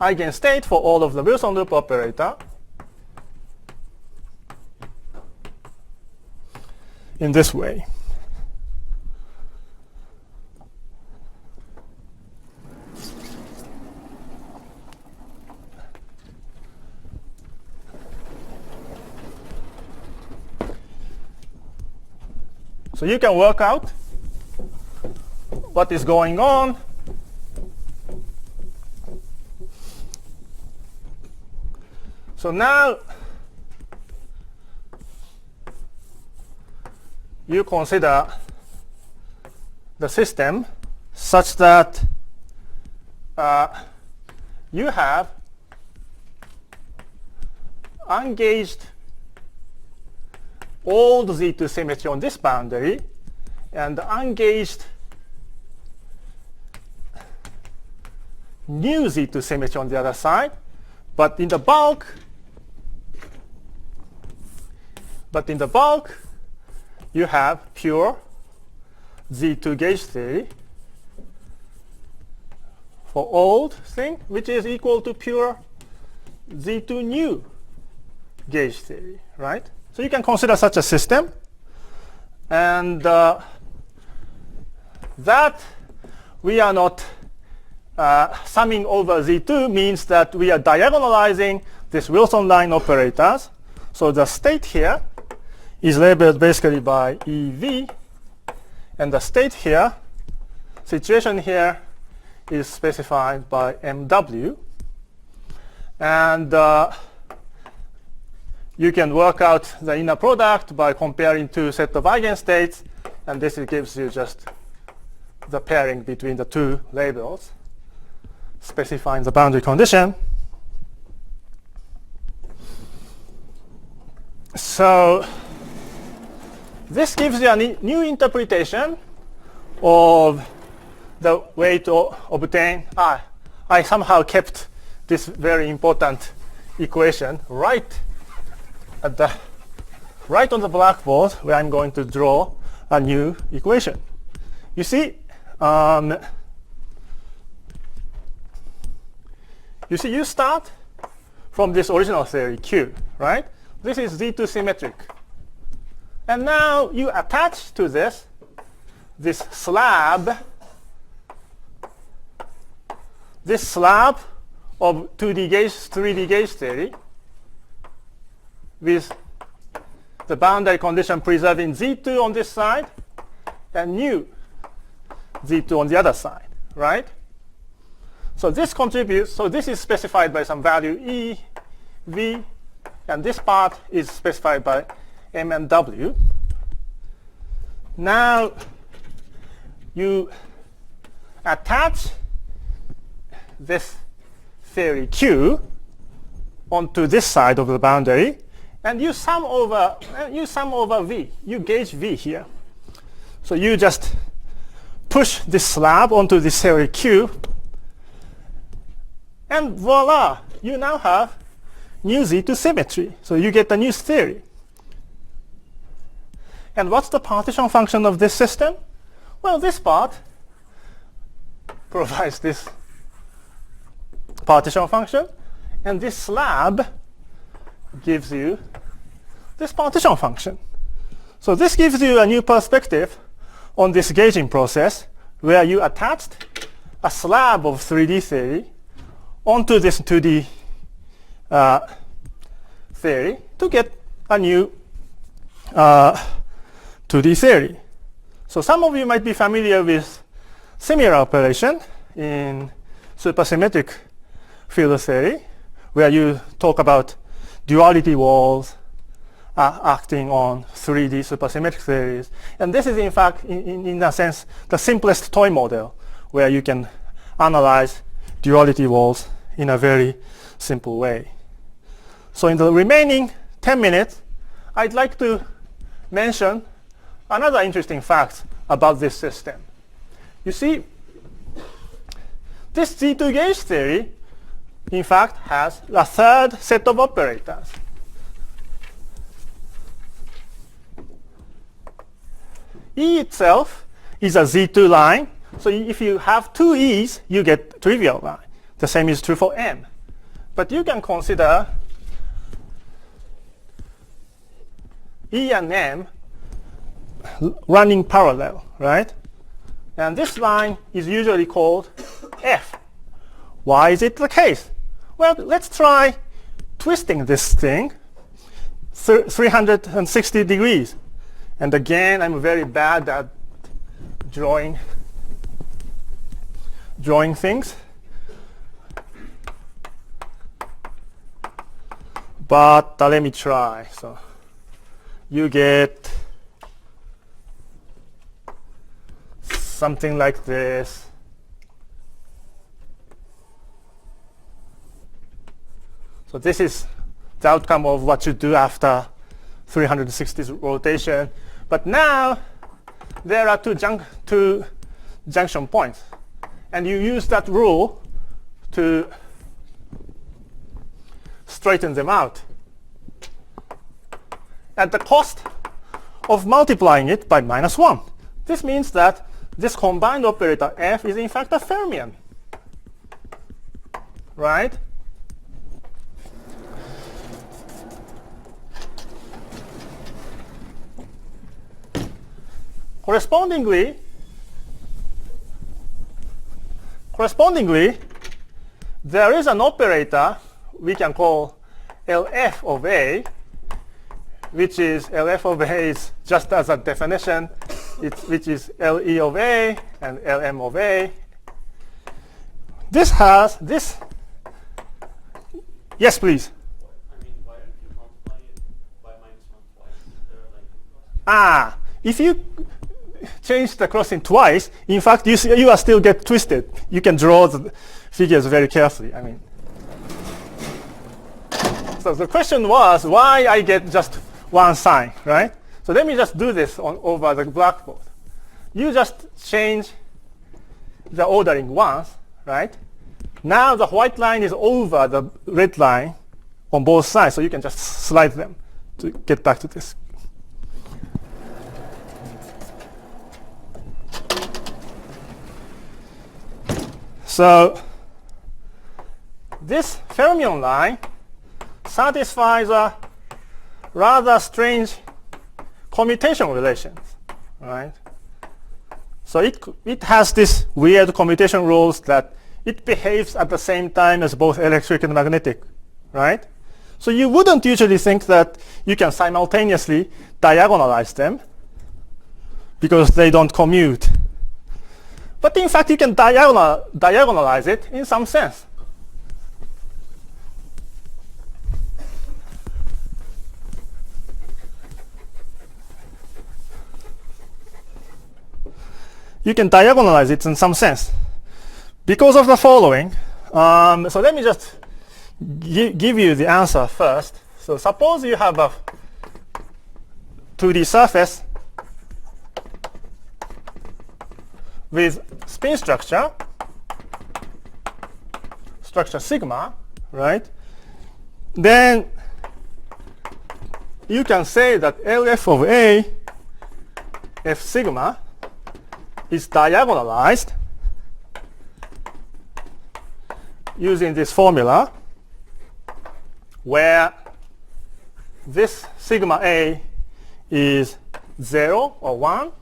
eigenstate for all of the Wilson loop operator in this way. So you can work out what is going on. So now you consider the system such that you have ungauged old Z2 symmetry on this boundary and ungauged new Z2 symmetry on the other side, but in the bulk you have pure Z2 gauge theory for old thing, which is equal to pure Z2 new gauge theory, right? So you can consider such a system, and that we are not summing over Z2 means that we are diagonalizing this Wilson line operators. So the state here is labeled basically by EV, and the state here, situation here, is specified by MW. And you can work out the inner product by comparing two sets of eigenstates, and this gives you just the pairing between the two labels, specifying the boundary condition. So this gives you a new interpretation of the way to obtain. I somehow kept this very important equation right on the blackboard, where I'm going to draw a new equation. You see, you start from this original theory Q, right? This is Z2 symmetric. And now you attach to this slab of 2D gauge, 3D gauge theory with the boundary condition preserving Z2 on this side and new Z2 on the other side, right? So this contributes, so this is specified by some value E, V, and this part is specified by M and W. Now you attach this theory Q onto this side of the boundary, and you sum over V. You gauge V here. So you just push this slab onto this theory Q, and voila, you now have new Z2 symmetry. So you get a new theory. And what's the partition function of this system? Well, this part provides this partition function, and this slab gives you this partition function. So this gives you a new perspective on this gauging process, where you attached a slab of 3D theory onto this 2D theory to get a new 2D theory. So some of you might be familiar with similar operation in supersymmetric field theory, where you talk about duality walls acting on 3D supersymmetric theories. And this is, in fact, in a sense, the simplest toy model, where you can analyze duality walls in a very simple way. So in the remaining 10 minutes, I'd like to mention another interesting fact about this system. You see, this Z2 gauge theory, in fact, has a third set of operators. E itself is a Z2 line. So if you have two E's, you get trivial line. The same is true for M. But you can consider E and M running parallel, right? And this line is usually called F. Why is it the case? Well, let's try twisting this thing 360 degrees. And again, I'm very bad at drawing things. But let me try. So you get something like this. So this is the outcome of what you do after 360 rotation. But now there are two junction points. And you use that rule to straighten them out at the cost of multiplying it by -1. This means that this combined operator F is in fact a fermion, right? Correspondingly, there is an operator we can call LF of A, which is LF of A is just as a definition, which is LE of A and LM of A. This has this. Yes, please. I mean, why don't you multiply it by -1 twice? There are like If you change the crossing twice, in fact, you are still get twisted. You can draw the figures very carefully. I mean, so the question was why I get just one sign, right? So let me just do this over the blackboard. You just change the ordering once, right? Now the white line is over the red line on both sides, so you can just slide them to get back to this. So this fermion line satisfies a rather strange commutation relations, right? So it has this weird commutation rules that it behaves at the same time as both electric and magnetic, right? So you wouldn't usually think that you can simultaneously diagonalize them because they don't commute. But in fact, you can diagonalize it in some sense. You can diagonalize it in some sense because of the following. So let me just give you the answer first. So suppose you have a 2D surface with spin structure sigma, right? Then you can say that LF of A, F sigma, is diagonalized using this formula where this sigma A is 0 or 1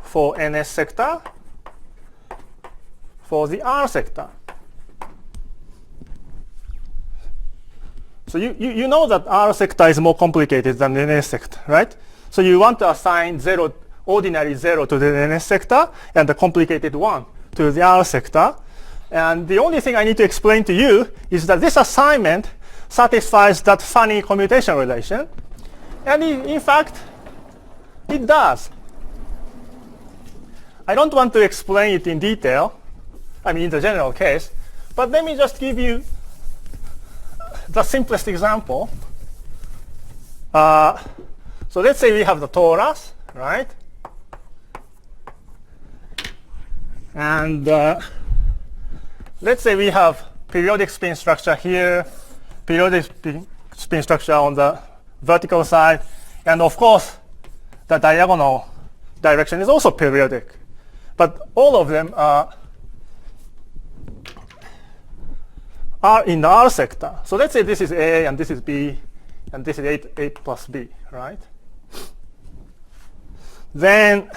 for NS sector for the R sector. So you know that R sector is more complicated than the NS sector, right? So you want to assign ordinary 0 to the NS sector and the complicated 1 to the R sector. And the only thing I need to explain to you is that this assignment satisfies that funny commutation relation. And in fact, it does. I don't want to explain it in detail, I mean in the general case, but let me just give you the simplest example. So let's say we have the torus, right? And let's say we have periodic spin structure here, periodic spin structure on the vertical side, and of course the diagonal direction is also periodic. But all of them are R in the R sector. So let's say this is A and this is B and this is A plus B, right? Then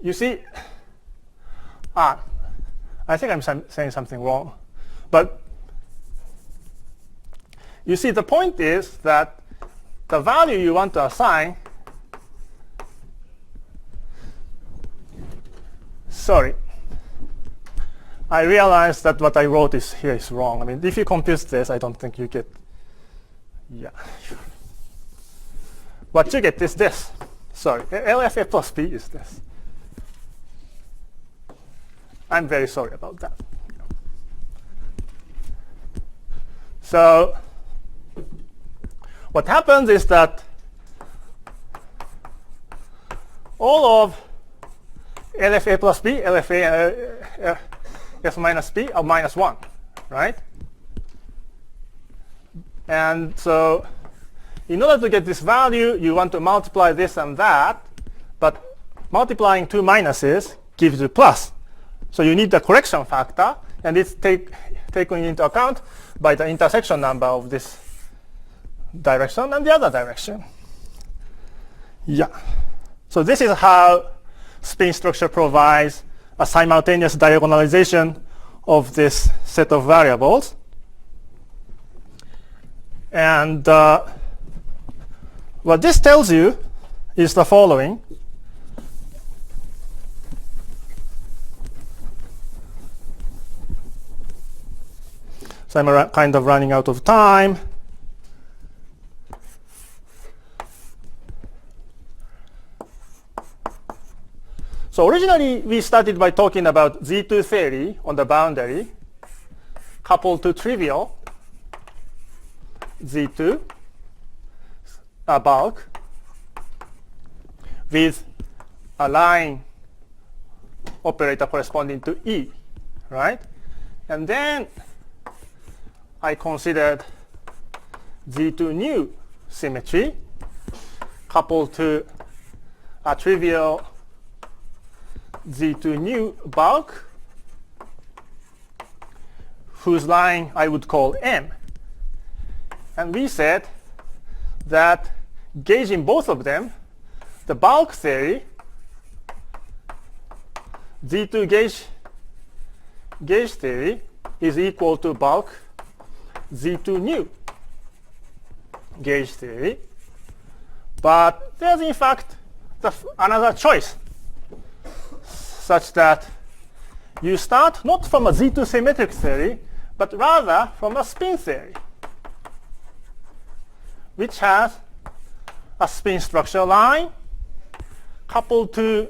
you see, I think I'm saying something wrong, but you see the point is that the value you want to assign, sorry, I realized that what I wrote here is wrong. I mean, if you compute this, I don't think you get, yeah. What you get is this. Sorry, LFA plus B is this. I'm very sorry about that. So what happens is that all of LFA plus B, LFA F minus B are minus 1, right? And so in order to get this value, you want to multiply this and that, but multiplying two minuses gives you plus. So you need the correction factor, and it's taken into account by the intersection number of this direction and the other direction. Yeah. So this is how spin structure provides a simultaneous diagonalization of this set of variables. And what this tells you is the following. So I'm kind of running out of time. So originally, we started by talking about Z2 theory on the boundary, coupled to trivial Z2, a bulk, with a line operator corresponding to E, right? And then I considered Z2 new symmetry coupled to a trivial Z2 new bulk whose line I would call M. And we said that gauging both of them, the bulk theory, Z2 gauge theory is equal to bulk Z2 new gauge theory. But there's in fact another choice, such that you start not from a Z2 symmetric theory, but rather from a spin theory, which has a spin structure line coupled to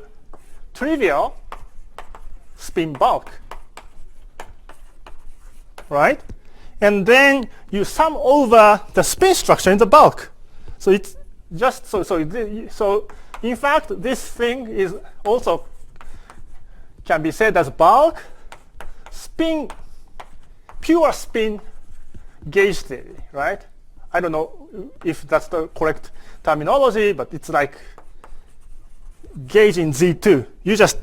trivial spin bulk, right? And then you sum over the spin structure in the bulk. So it's just so in fact this thing is also can be said as bulk spin, pure spin gauge theory, right? I don't know if that's the correct terminology, but it's like gauge in Z2. You just,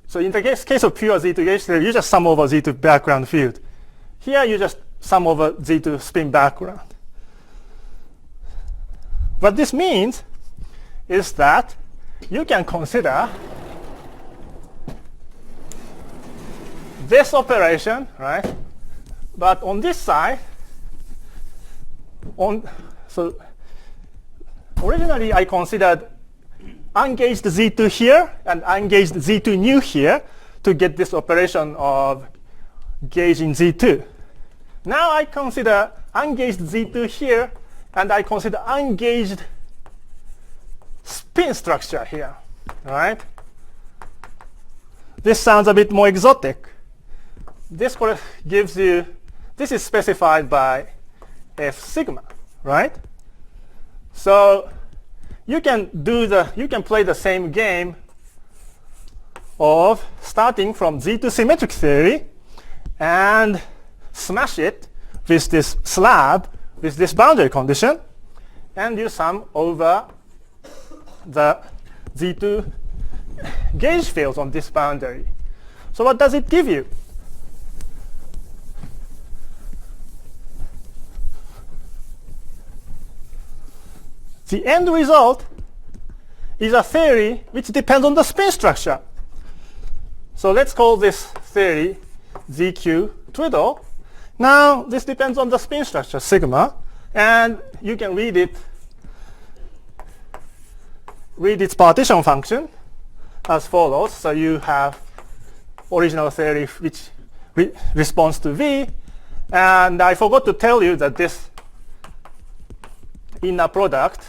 so in the case of pure Z2 gauge theory, you just sum over Z2 background field. Here you just sum over Z2 spin background. What this means is that you can consider this operation, right? But on this side, so originally I considered ungauged Z2 here and ungauged Z2 new here to get this operation of gauging Z2. Now I consider ungauged Z2 here and I consider ungauged spin structure here, right? This sounds a bit more exotic. This gives you, this is specified by F sigma, right? So you can play the same game of starting from Z2 symmetric theory and smash it with this slab with this boundary condition, and you sum over the Z2 gauge fields on this boundary. So what does it give you? The end result is a theory which depends on the spin structure. So let's call this theory ZQ twiddle. Now this depends on the spin structure sigma, and you can read its partition function as follows. So you have original theory which responds to V, and I forgot to tell you that this inner product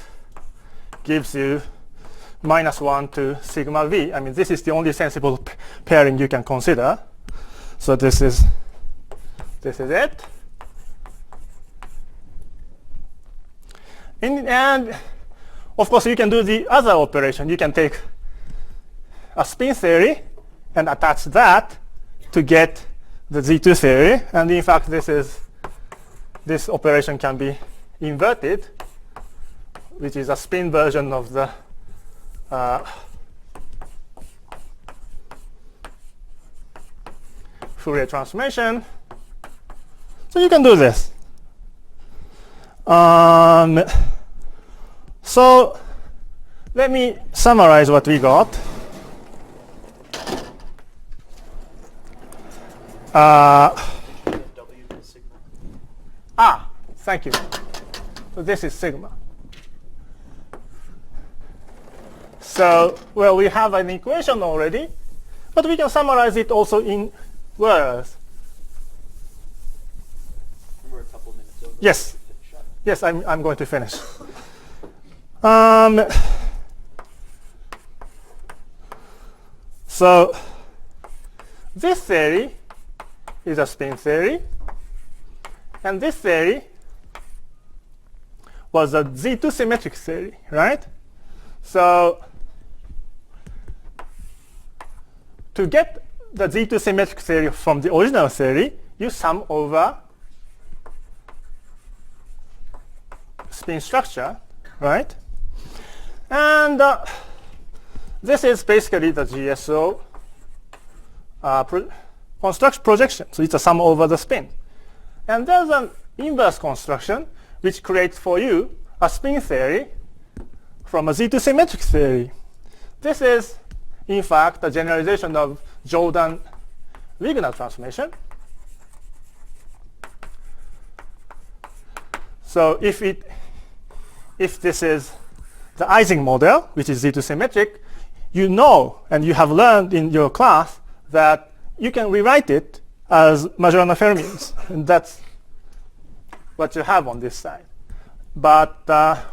gives you -1 to sigma V. I mean, this is the only sensible pairing you can consider. So this is it. And of course, you can do the other operation. You can take a spin theory and attach that to get the Z2 theory. And in fact, this operation can be inverted, which is a spin version of the Fourier transformation. So you can do this. So let me summarize what we got. W is sigma. Thank you. So this is sigma. So, well, we have an equation already, but we can summarize it also in words. We're a couple minutes over. Yes. Finish up. Yes, I'm going to finish. So this theory is a spin theory, and this theory was a Z2 symmetric theory, right? So to get the Z2 symmetric theory from the original theory, you sum over spin structure, right? And this is basically the GSO construct projection. So it's a sum over the spin. And there's an inverse construction which creates for you a spin theory from a Z2 symmetric theory. This is, in fact, a generalization of Jordan-Wigner transformation. So if this is the Ising model, which is Z2 symmetric, you know and you have learned in your class that you can rewrite it as Majorana fermions, and that's what you have on this side. But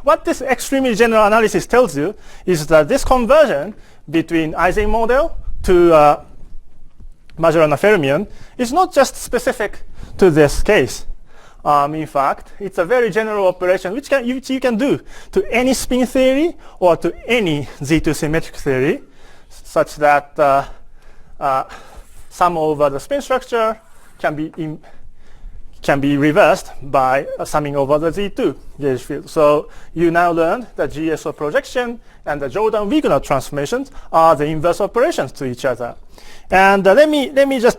what this extremely general analysis tells you is that this conversion between Ising model to Majorana fermion is not just specific to this case. In fact, it's a very general operation which you can do to any spin theory or to any Z2 symmetric theory, such that sum over the spin structure can be reversed by summing over the Z2 gauge field. So you now learned that GSO projection and the Jordan-Wigner transformations are the inverse operations to each other. And let me just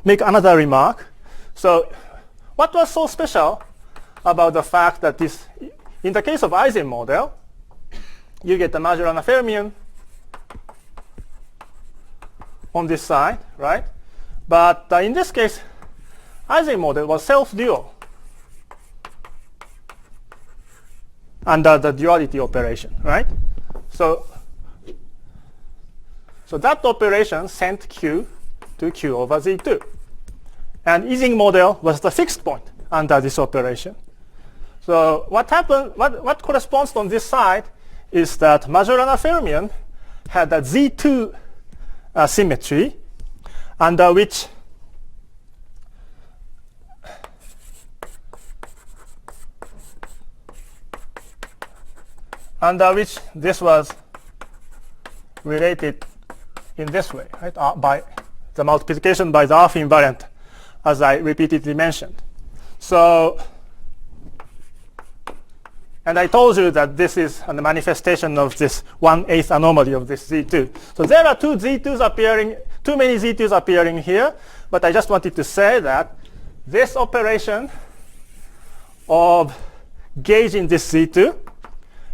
make another remark. So what was so special about the fact that this, in the case of Ising model, you get the Majorana fermion on this side, right? But in this case, Ising model was self-dual under the duality operation, right? So that operation sent Q to Q over Z2. And Ising model was the fixed point under this operation. So what happened, what corresponds on this side is that Majorana fermion had a Z2 symmetry under which this was related in this way, right? By the multiplication by the half invariant, as I repeatedly mentioned. So And I told you that this is a manifestation of this 1/8 anomaly of this Z2. So there are too many Z2s appearing here, but I just wanted to say that this operation of gauging this Z2,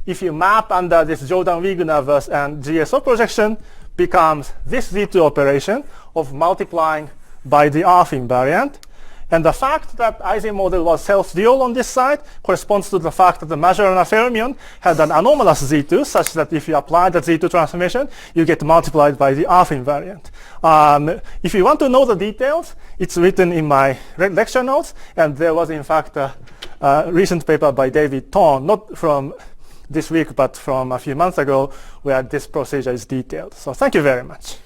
if you map under this Jordan-Wigner and GSO projection, becomes this Z2 operation of multiplying by the Earth invariant. And the fact that Ising model was self-dual on this side corresponds to the fact that the Majorana fermion had an anomalous Z2, such that if you apply the Z2 transformation, you get multiplied by the Earth invariant. If you want to know the details, it's written in my lecture notes, and there was in fact a recent paper by David Thorne, not from this week, but from a few months ago, where this procedure is detailed. So thank you very much.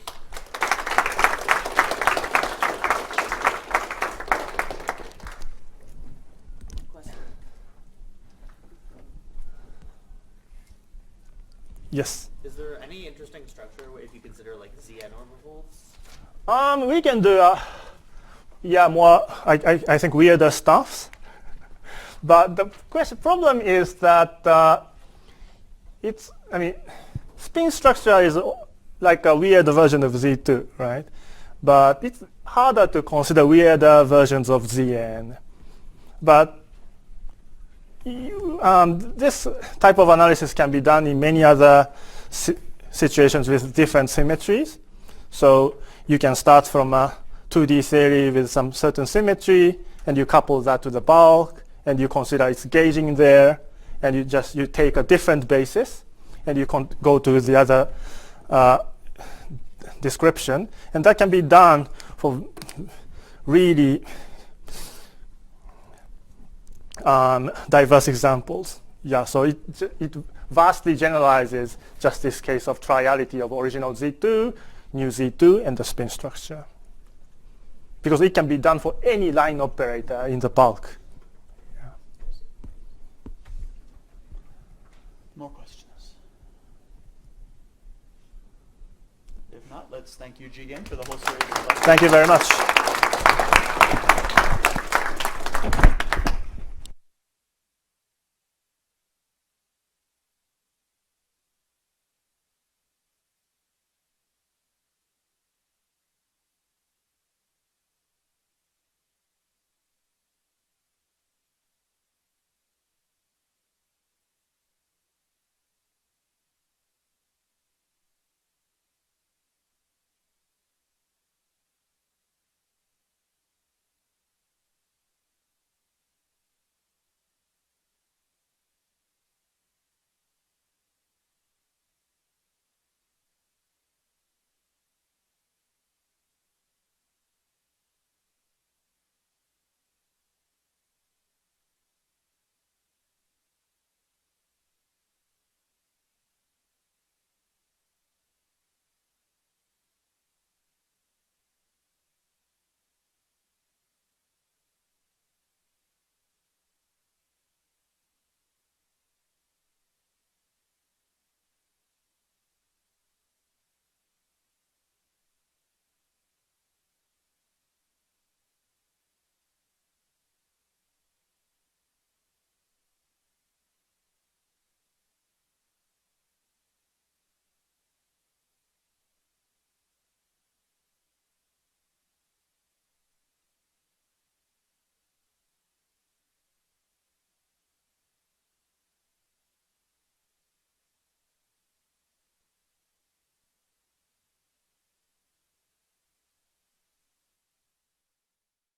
Yes. Is there any interesting structure if you consider like ZN orbitals? We can do more, I think, weirder stuffs. But the problem is that spin structure is like a weird version of Z2, right? But it's harder to consider weirder versions of Zn. But this type of analysis can be done in many other situations with different symmetries. So you can start from a 2D theory with some certain symmetry, and you couple that to the bulk, and you consider its gauging there, and you take a different basis, and you go to the other description, and that can be done for really diverse examples. Yeah, so it vastly generalizes just this case of triality of original Z2, new Z2, and the spin structure. Because it can be done for any line operator in the bulk. Yeah. More questions? If not, let's thank Yuji again for the whole series of lectures. Thank you very much.